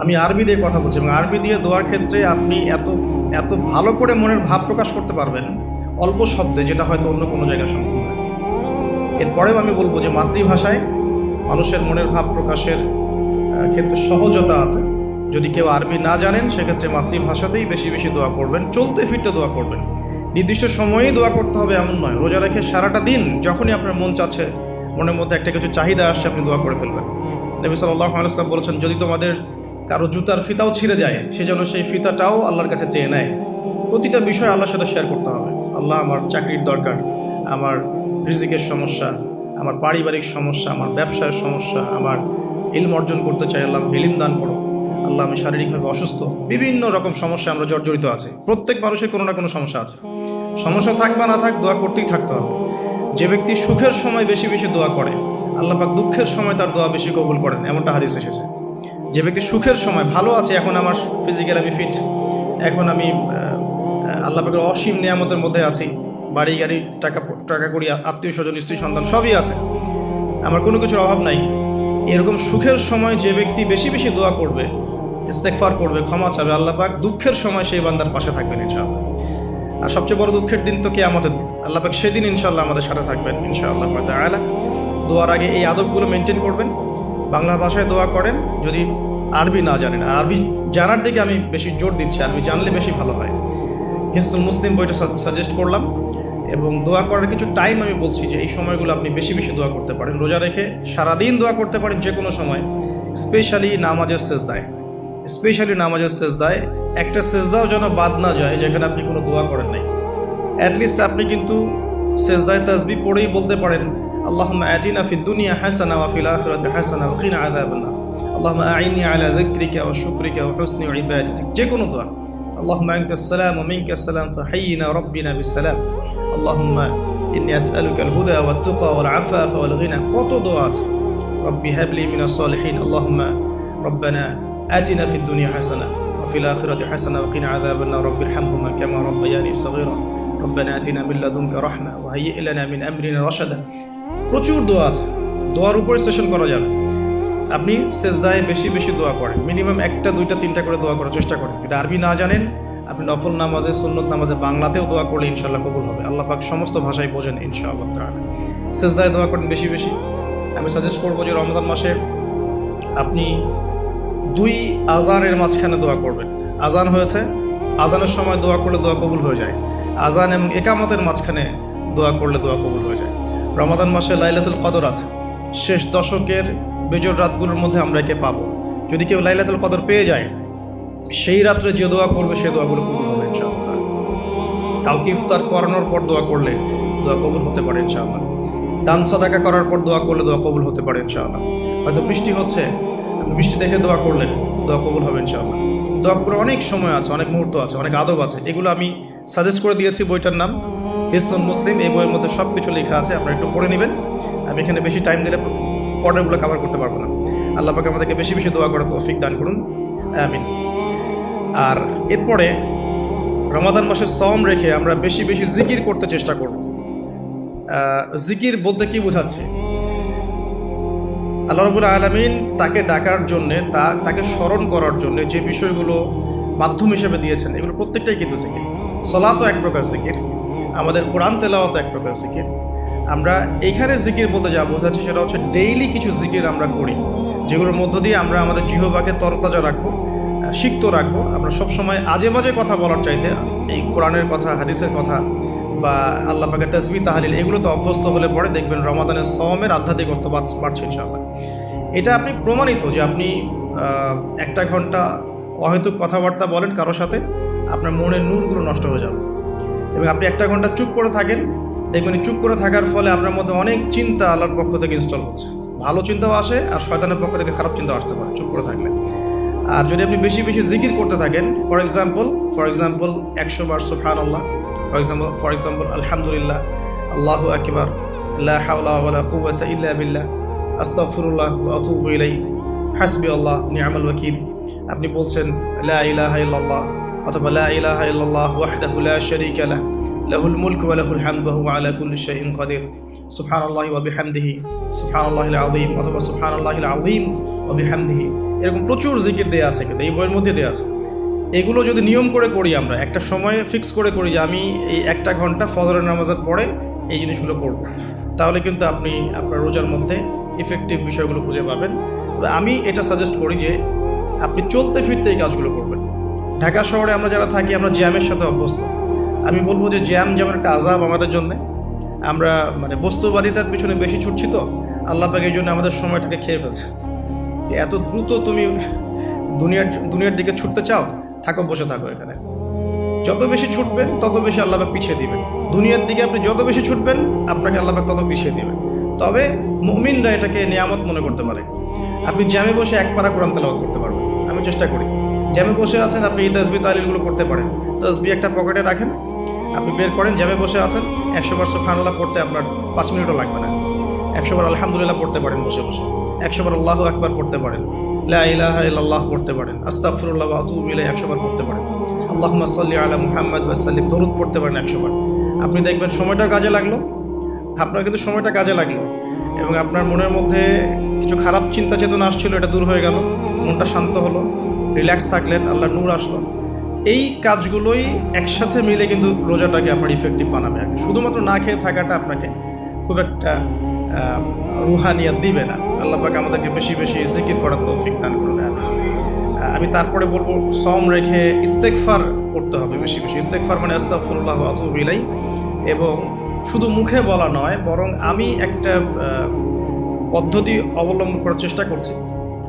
আমি আরবি দিয়ে কথা বলছি। এবং আরবি দিয়ে দোয়ার ক্ষেত্রে আপনি এত ভালো করে মনের ভাব প্রকাশ করতে পারবেন অল্প শব্দে, যেটা হয়তো অন্য কোনো জায়গায় সম্ভব নয়। এরপরেও আমি বলবো যে মাতৃভাষায় মানুষের মনের ভাব প্রকাশের ক্ষেত্রে সহজতা আছে। যদি কেউ আরবি না জানেন সেক্ষেত্রে মাতৃভাষাতেই বেশি বেশি দোয়া করবেন, চলতে ফিরতে দোয়া করবেন। নির্দিষ্ট সময়েই দোয়া করতে হবে এমন নয়, রোজা রেখে সারাটা দিন যখনই আপনার মন চাচ্ছে, মনের মধ্যে একটা কিছু চাহিদা আসছে, আপনি দোয়া করে ফেলবেন। নবী সাল্লাল্লাহু আলাইহি ওয়াসাল্লাম বলেছেন, যদি তোমাদের কারো জুতার ফিতাও ছিঁড়ে যায়, সে যেন সেই ফিতাটাও আল্লাহর কাছে চেয়ে নেয়। প্রতিটা বিষয় আল্লাহর সাথে শেয়ার করতে হবে। আল্লাহ, আমার চাকরির দরকার, আমার রিজিকের সমস্যা, আমার পারিবারিক সমস্যা, আমার ব্যবসার সমস্যা, আমার ইলম অর্জন করতে চাই, আল্লাহ ইলম দান করো। আল্লাহ, আমি শারীরিকভাবে অসুস্থ। বিভিন্ন রকম সমস্যা আমরা জর্জরিত আছি। প্রত্যেক মানুষের কোনো না কোনো সমস্যা আছে। সমস্যা থাক বা না থাক, দোয়া করতেই থাকতে হবে। যে ব্যক্তি সুখের সময় বেশি বেশি দোয়া করে, আল্লাহ পাক দুঃখের সময় তার দোয়া বেশি কবুল করেন, এমনটা হাদিস এসেছে। যে ব্যক্তি সুখের সময় ভালো আছে, এখন আমার ফিজিক্যাল আমি ফিট, এখন আমি আল্লাহ পাকের অসীম নিয়ামতের মধ্যে আছি, বাড়ি গাড়ি টাকা করি, আত্মীয় স্বজন, স্ত্রী সন্তান সবই আছে, আমার কোনো কিছুর অভাব নাই। এরকম সুখের সময় যে ব্যক্তি বেশি বেশি দোয়া করবে, ইস্তেগফার করবে, ক্ষমা চাবে, আল্লাহ পাক দুঃখের সময় সেই বান্দার পাশে থাকবেন ইনশাআল্লাহ। আর সবচেয়ে বড় দুঃখের দিন তো কিয়ামতের দিন। আল্লাহ পাক সেদিন ইনশাআল্লাহ আমাদের সাথে থাকবেন ইনশাআল্লাহ তাআলা। দোয়ার আগে এই আদবগুলো মেনটেন করবেন। বাংলা ভাষায় দোয়া করেন যদি আরবি না জানেন। আর আরবি জানার দিকে আমি বেশি জোর দিচ্ছি, আরবি জানলে বেশি ভালো হয়। হিজতুল মুসলিম বইটা সাজেস্ট করলাম, এবং দোয়া করার কিছু টাইম আমি বলছি যে এই সময়গুলো আপনি বেশি বেশি দোয়া করতে পারেন। রোজা রেখে সারাদিন দোয়া করতে পারেন যে কোনো সময়, স্পেশালি নামাজের সেজদায় একটা সেজদাও যেন বাদ না যায় যেখানে আপনি কোনো দোয়া করেন নাই। অ্যাটলিস্ট আপনি কিন্তু সেজদায় তাসবিহ পড়েই বলতে পারেন, আল্লাহুম্মা আতিনা ফিদ দুনিয়া হাসানা ওয়া ফিল আখিরাতি হাসানা ওয়া কিনা আযাবান নার, আল্লাহুম্মা আইনি আলা যিকরিকা ওয়া শুকরিকা ওয়া হুসনি ইবাদাতিক। যে কোনো দোয়া, আল্লাহুম্মা আনতাস সালাম ওয়া মিনকাস সালাম ফাহাইয়িনা রাব্বিনা বিস সালাম, আল্লাহুম্মা ইন্নী আসআলুকাল হুদা ওয়াত তুকা ওয়াল আফাফা ওয়াল গিনা। কত দোয়া আছে। রব্বি হাবলি মিনাস সালিহিন, আল্লাহুম্মা রব্বানা আতিনা ফিদ দুনিয়া হাসানা ওয়া ফিল আখিরাতি হাসানা ওয়া কিনা আযাবান নার, রব্বির হামহুমা কামা রাব্বায়ানি সাগীরা, রব্বানা আতিনা মিন লাদুনকা রাহমা ওয়া হাইয়্ লানা মিন আমরিনা রাশাদা। প্রচুর দোয়া আছে, দোয়ার উপরে সেশন করা যাবে। আপনি সেজদায় বেশি বেশি দোয়া করেন, মিনিমাম 1টা 2টা 3টা করে দোয়া করার চেষ্টা করেন। যদি আরবি না জানেন, আপনি নফল নামাজে, সুন্নত নামাজে বাংলাতেও দোয়া করলে ইনশাআল্লাহ কবুল হবে। আল্লাহ পাক সমস্ত ভাষায় বোঝেন ইনশাআল্লাহ তাআলা। সেজদায় দোয়া করেন বেশি বেশি। আমি সাজেস্ট করবো যে রমজান মাসে আপনি 2 আজানের মাঝখানে দোয়া করবেন। আজান হয়েছে, আজানের সময় দোয়া করলে দোয়া কবুল হয়ে যায়। আজান এবং একামতের মাঝখানে দোয়া করলে দোয়া কবুল হয়ে যায়। রমাদান মাসে লাইলাতুল কদর আছে, শেষ দশকের বেজোর রাতগুলোর মধ্যে আমরা একে পাবো। যদি কেউ লাইলাতুল কদর পেয়ে যায়, সেই রাত্রে যে দোয়া করবে সে দোয়াগুলো কবুল হবে ইনশাআল্লাহ। কাউকে ইফতার করানোর পর দোয়া করলে দোয়া কবুল হতে পারে ইনশাআল্লাহ। দান সাদাকা করার পর দোয়া করলে দোয়া কবুল হতে পারে ইনশাআল্লাহ। হয়তো বৃষ্টি হচ্ছে, আপনি বৃষ্টি দেখে দোয়া করলেন, দোয়া কবুল হবে ইনশাআল্লাহ। দোয়া করার অনেক সময় আছে, অনেক মুহূর্ত আছে, অনেক আদব আছে। এগুলো আমি সাজেস্ট করে দিয়েছি, বইটার নাম হিজতুল মুসলিম। এই বইয়ের মধ্যে সব কিছু লেখা আছে, আপনারা একটু পড়ে নেবেন। আমি এখানে বেশি টাইম দিলে পরেরগুলো কভার করতে পারবো না। আল্লাহ পাক আমাদেরকে বেশি বেশি দোয়া করার তৌফিক দান করুন, আমিন। আর এরপরে রমাদান মাসের সওম রেখে আমরা বেশি বেশি জিকির করতে চেষ্টা করব। জিকির বলতে কি বোঝাচ্ছে? আল্লাহ রাব্বুল আলামিন তাকে ডাকার জন্যে, তাকে স্মরণ করার জন্য যে বিষয়গুলো মাধ্যম হিসেবে দিয়েছেন, এগুলো প্রত্যেকটাই কিন্তু জিকির। সালাতও এক প্রকার জিকির, আমাদের কোরআন তেলাওয়াতও এক প্রকার জিকির। আমরা এইখানে জিকির বলতে যা বোঝাচ্ছি সেটা হচ্ছে ডেইলি কিছু জিকির আমরা করি, যেগুলোর মধ্য দিয়ে আমরা আমাদের জিহ্বাকে তরতাজা রাখবো, সিক্ত রাখবো। আমরা সবসময় আজে বাজে কথা বলার চাইতে এই কোরআনের কথা, হাদিসের কথা বা আল্লাহ পাকের তাসবিহ তাহলিল, এগুলো তো অভ্যস্ত হলে পরে দেখবেন রমাদানের সওমের আধ্যাত্মিকত্ব বাড়ছে ইনশাআল্লাহ। এটা আপনি প্রমাণিত যে আপনি 1টা ঘন্টা অহেতুক কথাবার্তা বলেন কারোর সাথে, আপনার মনের নূরগুলো নষ্ট হয়ে যাবে। এবং আপনি 1টা ঘন্টা চুপ করে থাকেন, দেখবেন চুপ করে থাকার ফলে আপনার মধ্যে অনেক চিন্তা আল্লাহর পক্ষ থেকে ইনস্টল হচ্ছে। ভালো চিন্তাও আসে, আর শয়তানের পক্ষ থেকে খারাপ চিন্তাও আসতে পারে চুপ করে থাকলে। আর যদি আপনি বেশি বেশি জিকির করতে থাকেন, ফর এক্সাম্পল 100 বার সুবহানাল্লাহ, ফর এক্সাম্পল আলহামদুলিল্লাহ, আল্লাহু আকবার, লা হাওলা ওয়ালা কুওয়াতা ইল্লা বিল্লাহ, আস্তাগফিরুল্লাহ ওয়া আতুবু ইলাইহি, হাসবিয়াল্লাহ নি'মাল ওয়াকিল। আপনি বলছেন লা ইলাহা ইল্লাল্লাহ, অথবা লা ইলাহা ইল্লাল্লাহ ওয়াহদাহু লা শারীকা লাহু, লাহুল মুলকু ওয়া লাহুল হামদু ওয়া হুয়া আলা কুল্লি শাইইন কাদির, সুবহানাল্লাহি ওয়া বিহামদিহি, সুবহানাল্লাহিল আযীম, অথবা সুবহানাল্লাহিল আযীম ওয়া বিহামদিহি। এরকম প্রচুর জিকির দেয়া আছে, কিন্তু এই বইয়ের মধ্যে দেয়া আছে। এগুলো যদি নিয়ম করে করি, আমরা একটা সময় ফিক্স করে করি যে আমি এই 1টা ঘন্টা ফজরের নামাজের পরে এই জিনিসগুলো করব, তাহলে কিন্তু আপনি আপনার রোজার মধ্যে ইফেক্টিভ বিষয়গুলো খুঁজে পাবেন। আমি এটা সাজেস্ট করি যে আপনি চলতে ফিরতে এই কাজগুলো করবেন। ঢাকা শহরে আমরা যারা থাকি আমরা জ্যামের সাথে অভ্যস্ত। আমি বলবো যে জ্যাম যেমন একটা আযাব আমাদের জন্য, আমরা মানে বস্তুবাদিতার পিছনে বেশি ছুটছি, তো আল্লাহ পাক এই জন্য আমাদের সময়টাকে খেয়ে ফেলছে। এত দ্রুত তুমি দুনিয়ার দিকে ছুটতে চাও, থাকো, বসে থাকো এখানে। যত বেশি ছুটবেন তত বেশি আল্লাহ পাক পিছিয়ে দিবেন। দুনিয়ার দিকে আপনি যত বেশি ছুটবেন আপনাকে আল্লাহ পাক তত পিছিয়ে দিবেন। তবে মুমিনরা এটাকে নিয়ামত মনে করতে পারে। আপনি জ্যামে বসে এক পারা কোরআন তেলাওয়াত করতে পারবেন। আমি চেষ্টা করি, জ্যামে বসে আছেন আপনি এই তাসবিহ তাহলিলগুলো করতে পারেন। তাসবিহ একটা পকেটে রাখেন, আপনি বের করেন, জ্যামে বসে আছেন, 100 বার সুবহানাল্লাহ পড়তে আপনার 5 মিনিটও লাগবে না। 100 বার আলহামদুলিল্লাহ পড়তে পারেন বসে বসে, 100 বার আল্লাহু আকবার পড়তে পারেন, লা ইলাহা ইল্লাল্লাহ পড়তে পারেন, আস্তাগফিরুল্লাহ ওয়া আতুবু ইলাইহি 100 বার পড়তে পারেন, আল্লাহুম্মা সাল্লি আলা মুহাম্মাদ ওয়া সাল্লিম দরুদ পড়তে পারেন 100 বার। আপনি দেখবেন সময়টা কাজে লাগলো, আপনার কিন্তু সময়টা কাজে লাগলো এবং আপনার মনের মধ্যে কিছু খারাপ চিন্তা চেতনা আসছিল, এটা দূর হয়ে গেল, মনটা শান্ত হলো, রিল্যাক্স থাকলেন, আল্লাহর নূর আসলো। এই কাজগুলোই একসাথে মিলে কিন্তু রোজাটাকে আপনার ইফেক্টিভ বানাবে। শুধুমাত্র না খেয়ে থাকাটা আপনাকে খুব একটা রুহানিয়াত দিবে না। আল্লাহ পাক আমাদেরকে বেশি বেশি জিকির করার তৌফিক দান করবে। আমি তারপরে বলবো সম রেখে ইস্তেগফার করতে হবে বেশি বেশি। ইস্তেগফার মানে আস্তাগফিরুল্লাহ ওয়া আতুবু ইলাইহি, এবং শুধু মুখে বলা নয়, বরং আমি একটা পদ্ধতি অবলম্বন করার চেষ্টা করছি।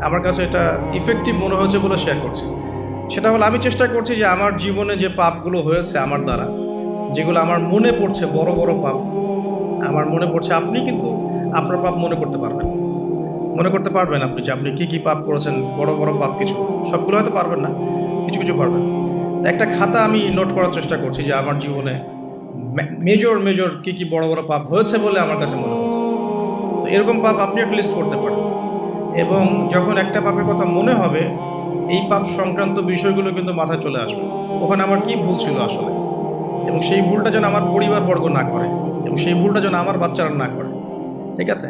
আমার কাছে এটা ইফেক্টিভ মনে হয়েছে বলে শেয়ার করছি। সেটা হলো আমি চেষ্টা করছি যে আমার জীবনে যে পাপগুলো হয়েছে আমার দ্বারা, যেগুলো আমার মনে পড়ছে, বড় বড় পাপ আমার মনে পড়ছে, আপনি কিন্তু আপনার পাপ মনে করতে পারবেন আপনি যে আপনি কী পাপ করেছেন, বড় বড় পাপ কিছু, সবগুলো হয়তো পারবেন না, কিছু কিছু পারবেন। একটা খাতা আমি নোট করার চেষ্টা করছি যে আমার জীবনে মেজর কী বড় বড় পাপ হয়েছে বলে আমার কাছে মনে হচ্ছে। তো এরকম পাপ আপনি একটা লিস্ট করতে পারেন, এবং যখন একটা পাপের কথা মনে হবে এই পাপ সংক্রান্ত বিষয়গুলো কিন্তু মাথায় চলে আসবে, ওখানে আমার কি ভুল ছিল আসলে, এবং সেই ভুলটা যেন আমার পরিবারবর্গ না করে, এবং সেই ভুলটা যেন আমার বাচ্চারা না করে। ঠিক আছে?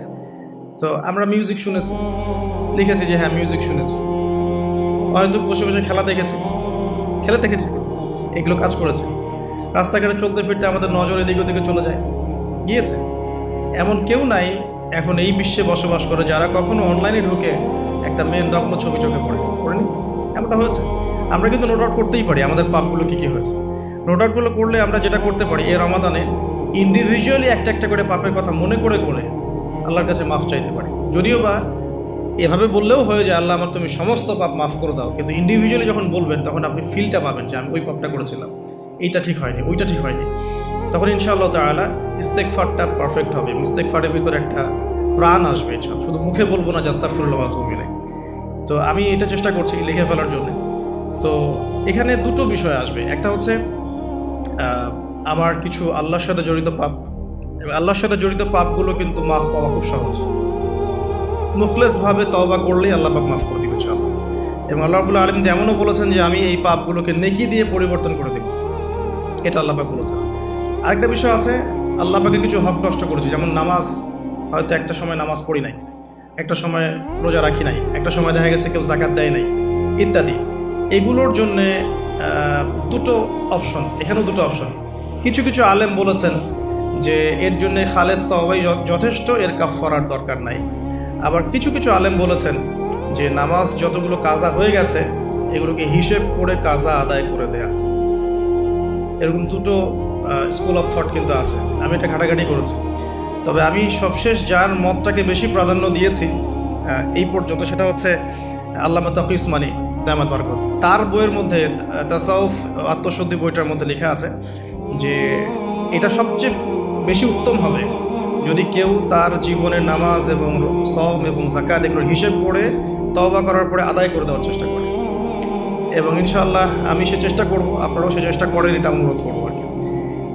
তো আমরা মিউজিক শুনেছি, লিখেছি যে হ্যাঁ মিউজিক শুনেছি, হয়তো বসে বসে খেলা দেখেছি, এগুলো কাজ করেছে। রাস্তাঘাটে চলতে ফিরতে আমাদের নজর এদিকে ওদিকে চলে যায়, গিয়েছে। এমন কেউ নাই এখন এই বিশ্বে বসবাস করে যারা কখনো অনলাইনে ঢুকে একটা মেয়ের নগ্ন ছবি চোখে পড়েনি। এমনটা হয়েছে। আমরা কিন্তু নোট আউট করতেই পারি আমাদের পাপগুলো কী কী হয়েছে। নোট আউটগুলো করলে আমরা যেটা করতে পারি, এই রমাদানে ইন্ডিভিজুয়ালি একটা করে পাপের কথা মনে করে আল্লাহর কাছে মাফ চাইতে পারি। যদিও বা এভাবে বললেও হয়ে যায় আল্লাহ আমার তুমি সমস্ত পাপ মাফ করে দাও, কিন্তু ইন্ডিভিজুয়ালি যখন বলবেন তখন আপনি ফিলটা পাবেন যে আমি ওই পাপটা করেছিলাম, এইটা ঠিক হয়নি, ওইটা ঠিক হয়নি। তখন ইনশাআল্লাহ তাআলা ইস্তেগফারটা পারফেক্ট হবে। ইস্তেগফারের ভিতরে একটা প্রাণ আসবে, শুধু মুখে বলবো না যে আস্তাগফিরুল্লাহ ওয়া আতুবু ইলাইহি। তো আমি এটা চেষ্টা করছি লিখে ফেলার জন্য। তো এখানে দুটো বিষয় আসবে, একটা হচ্ছে আমার কিছু আল্লাহর সাথে জড়িত পাপ, এবং আল্লাহর সাথে জড়িত পাপগুলো কিন্তু মাফ পাওয়া খুব সহজ। মুখলেসভাবে তওবা করলেই আল্লাহ পাক মাফ করে দিবে ইনশাআল্লাহ। এবং আল্লাহ রাব্বুল আলামিন এমনও বলেছেন যে আমি এই পাপগুলোকে নেকি দিয়ে পরিবর্তন করে দেব, এটা আল্লাহ পাক বলেছেন। আরেকটা বিষয় আছে, আল্লাহ পাকের কিছু হক নষ্ট করেছি, যেমন নামাজ, হয়তো একটা সময় নামাজ পড়ি নাই, একটা সময় রোজা রাখি নাই, একটা সময় দেখা গেছে কেউ যাকাত দেয় নাই ইত্যাদি। এগুলোর জন্যে দুটো অপশন, এখানেও দুটো অপশন। কিছু কিছু আলেম বলেছেন যে এর জন্যে খালেস তওবাই যথেষ্ট, এর কাফফারার দরকার নাই। আবার কিছু কিছু আলেম বলেছেন যে নামাজ যতগুলো কাজা হয়ে গেছে এগুলোকে হিসেব করে কাজা আদায় করে দেয়া। এরকম দুটো স্কুল অফ থট কিন্তু আছে, আমি এটা ঘাটাঘাটি করেছি। তবে আমি সবশেষ যার মতটাকে বেশি প্রাধান্য দিয়েছি এই পর্যন্ত, সেটা হচ্ছে আল্লামা তাকি উসমানী দামাত বারাকাত। তার বইয়ের মধ্যে তাসাউফ আত্মশুদ্ধি বইটার মধ্যে লেখা আছে যে এটা সবচেয়ে বেশি উত্তম হবে যদি কেউ তার জীবনের নামাজ এবং সওম এবং যাকাত এগুলোর হিসেব করে তওবা করার পরে আদায় করে দেওয়ার চেষ্টা করে। এবং ইনশাআল্লাহ আমি সে চেষ্টা করব, আপনারাও সে চেষ্টা করেন, এটা অনুরোধ করবো আর কি।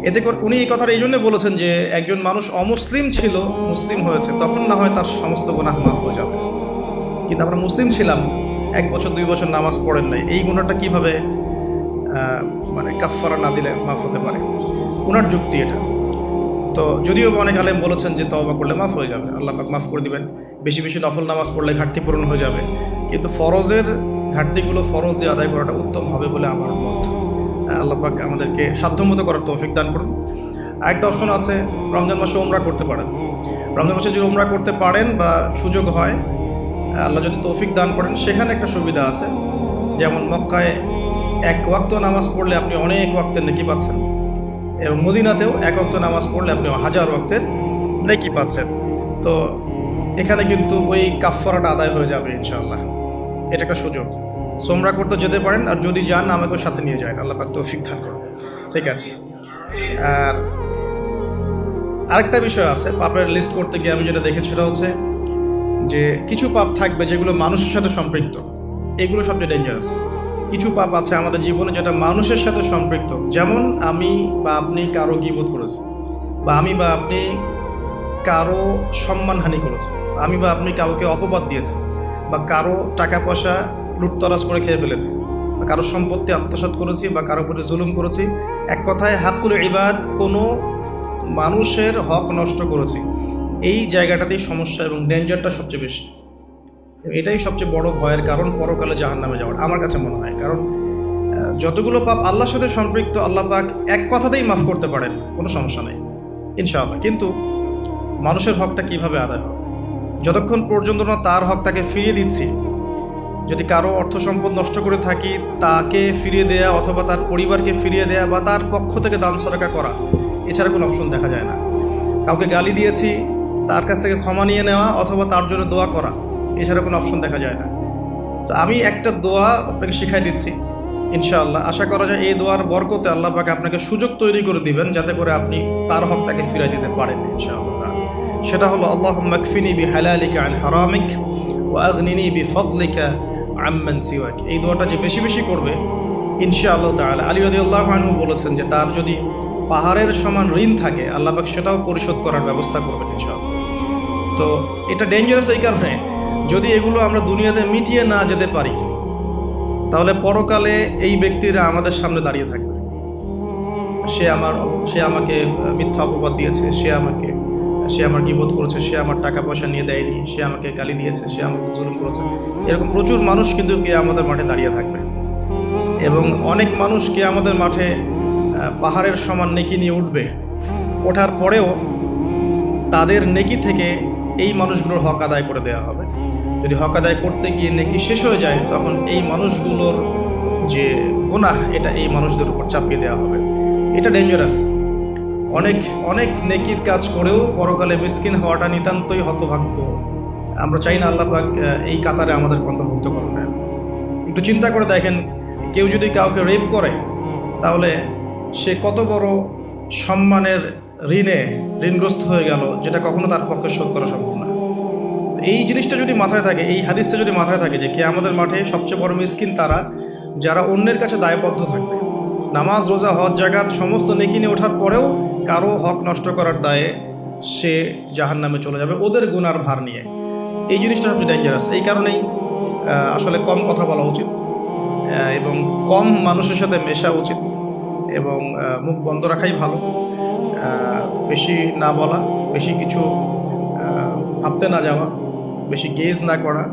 এতে করে উনি এই কথাটা এই জন্য বলেছেন যে একজন মানুষ অমুসলিম ছিল, মুসলিম হয়েছে, তখন না হয় তার সমস্ত গুনাহ মাফ হয়ে যাবে, কিন্তু আমরা মুসলিম ছিলাম, 1 বছর 2 বছর নামাজ পড়েন নাই, এই গুনাহটা কীভাবে মানে কাফফারা না দিলে মাফ হতে পারে? ওনার যুক্তি এটা। তো যদিও অনেক আলেম বলেছেন যে তওবা করলে মাফ হয়ে যাবে, আল্লাহ পাক মাফ করে দিবেন, বেশি বেশি নফল নামাজ পড়লে ঘাটতি পূরণ হয়ে যাবে, কিন্তু ফরজের ঘাটতিগুলো ফরজ দিয়ে আদায় করাটা উত্তম হবে বলে আমার মত। আল্লাহ পাক আমাদেরকে সাধ্যমতো করার তৌফিক দান করুন। আরেকটা অপশন আছে, রমজান মাসে উমরা করতে পারেন। রমজান মাসে যদি উমরা করতে পারেন বা সুযোগ হয়, আল্লাহ যদি তৌফিক দান করেন, সেখানে একটা সুবিধা আছে। যেমন মক্কায় এক ওয়াক্ত নামাজ পড়লে আপনি অনেক ওয়াক্তের নেকি পাচ্ছেন, এবং মদিনাতেও এক ওয়াক্ত নামাজ পড়লে আপনি 1000 ওয়াক্তের নেকি পাচ্ছেন। তো এখানে কিন্তু ওই কাফফারাটা আদায় হয়ে যাবে ইনশাআল্লাহ। এটা একটা সুযোগ। সোমরা করতে যেতে পারেন, আর যদি যান আমাকেও সাথে নিয়ে যায়, আল্লাহ পাক তৌফিক দান করুন। ঠিক আছে। আর আরেকটা বিষয় আছে, পাপের লিস্ট করতে গিয়ে আমি যেটা দেখেছি সেটা হচ্ছে যে কিছু পাপ থাকবে যেগুলো মানুষের সাথে সম্পৃক্ত। এগুলো সবচেয়ে ডেঞ্জারাস। কিছু পাপ আছে আমাদের জীবনে যেটা মানুষের সাথে সম্পৃক্ত। যেমন আমি বা আপনি কারো গীবত করেছি, বা আমি বা আপনি কারো সম্মানহানি করেছি, আমি বা আপনি কাউকে অপবাদ দিয়েছি, বা কারো টাকা পয়সা লুটতরাজ করে খেয়ে ফেলেছি, বা কারো সম্পত্তি আত্মসাৎ করেছি, বা কারো প্রতি জুলুম করেছি। এক কথায় হাক্কুল ইবাদ, কোনো মানুষের হক নষ্ট করেছি। এই জায়গাটাতেই সমস্যা এবং ডেঞ্জারটা সবচেয়ে বেশি। এটাই সবচেয়ে বড় ভয়ের কারণ পরকালে জাহান্নামে যাওয়ার, আমার কাছে মনে হয়। কারণ যতগুলো পাপ আল্লাহর সাথে সম্পৃক্ত, আল্লাহ পাক এক কথাতেই মাফ করতে পারেন, কোনো সমস্যা নেই ইনশাআল্লাহ। কিন্তু মানুষের হকটা কিভাবে আদায় হবে? যতক্ষণ পর্যন্ত না তার হক তাকে ফিরিয়ে দিচ্ছি। যদি কারো অর্থ সম্পদ নষ্ট করে থাকি, তাকে ফিরিয়ে দেয়া অথবা তার পরিবারকে ফিরিয়ে দেয়া বা তার পক্ষ থেকে দান সদকা করা, এছাড়া কোনো অপশন দেখা যায় না। কাউকে গালি দিয়েছি, তার কাছ থেকে ক্ষমা নিয়ে নেওয়া অথবা তার জন্য দোয়া করা, এছাড়া কোনো অপশন দেখা যায় না। তো আমি একটা দোয়া আপনাকে শিখাই দিচ্ছি ইনশাআল্লাহ। আশা করা যায় এই দোয়ার বরকতে আল্লাহ পাক আপনাকে সুযোগ তৈরি করে দিবেন যাতে করে আপনি তার হক তাকে ফিরিয়ে দিতে পারেন ইনশাআল্লাহ। সেটা হলো আল্লাহুম্মা কফিনি বিহালালিকা আন হারামিক ওয়া আগনিনি বিফদলিকা আম্মান সিওয়াক। এই দোয়াটা যে বেশি বেশি করবে ইনশাআল্লাহ তাআলা, আলী রাদিয়াল্লাহু আনহু বলেছেন যে তার যদি পাহাড়ের সমান ঋণ থাকে, আল্লাহ পাক সেটাও পরিশোধ করার ব্যবস্থা করবেন ইনশাআল্লাহ। তো এটা ডেঞ্জারাস এই কারণে, যদি এগুলো আমরা দুনিয়াতে মিটিয়ে না যেতে পারি, তাহলে পরকালে এই ব্যক্তিরা আমাদের সামনে দাঁড়িয়ে থাকবে। সে আমাকে মিথ্যা অপবাদ দিয়েছে, সে আমার গীবত করেছে, সে আমার টাকা পয়সা নিয়ে দেয়নি, সে আমাকে গালি দিয়েছে, সে আমাকে জুলুম করেছে। এরকম প্রচুর মানুষ কিন্তু কিয়ামতের মাঠে দাঁড়িয়ে থাকবে, এবং অনেক মানুষ কিয়ামতের মাঠে পাহাড়ের সমান নেকি নিয়ে উঠবে। ওঠার পরেও তাদের নেকি থেকে এই মানুষগুলোর হক আদায় করে দেওয়া হবে। যদি হক আদায় করতে গিয়ে নেকি শেষ হয়ে যায়, তখন এই মানুষগুলোর যে গুনাহ, এটা এই মানুষদের উপর চাপিয়ে দেওয়া হবে। এটা ডেঞ্জারাস। অনেক অনেক নেকির কাজ করেও পরকালে মিসকিন হওয়াটা নিতান্তই হতভাগ্য। আমরা চাই না আল্লাহ পাক এই কাতারে আমাদের অন্তর্ভুক্ত করবেন। একটু চিন্তা করে দেখেন, কেউ যদি কাউকে রেপ করে, তাহলে সে কত বড় সম্মানের ঋণগ্রস্ত হয়ে গেল, যেটা কখনো তার পক্ষে শোধ করা সম্ভব না। এই জিনিসটা যদি মাথায় থাকে, এই হাদিসটা যদি মাথায় থাকে যে কিয়ামতের মাঠে সবচেয়ে বড় মিসকিন তারা যারা অন্যের কাছে দায়বদ্ধ থাকবে। নামাজ, রোজা, হজ, যাকাত সমস্ত নেকি নিয়ে ওঠার পরেও কারো হক নষ্ট করার দায়ে সে জাহান্নামে চলে যাবে, ওদের গুনার ভার নিয়ে। এই জিনিসটা সবচেয়ে ডেঞ্জারাস। এই কারণেই আসলে কম কথা বলা উচিত, এবং কম মানুষের সাথে মেশা উচিত, এবং মুখ বন্ধ রাখাই ভালো। বেশি না বলা, বেশি কিছু ভাবতে না যাওয়া, বেশি গেজ না করা।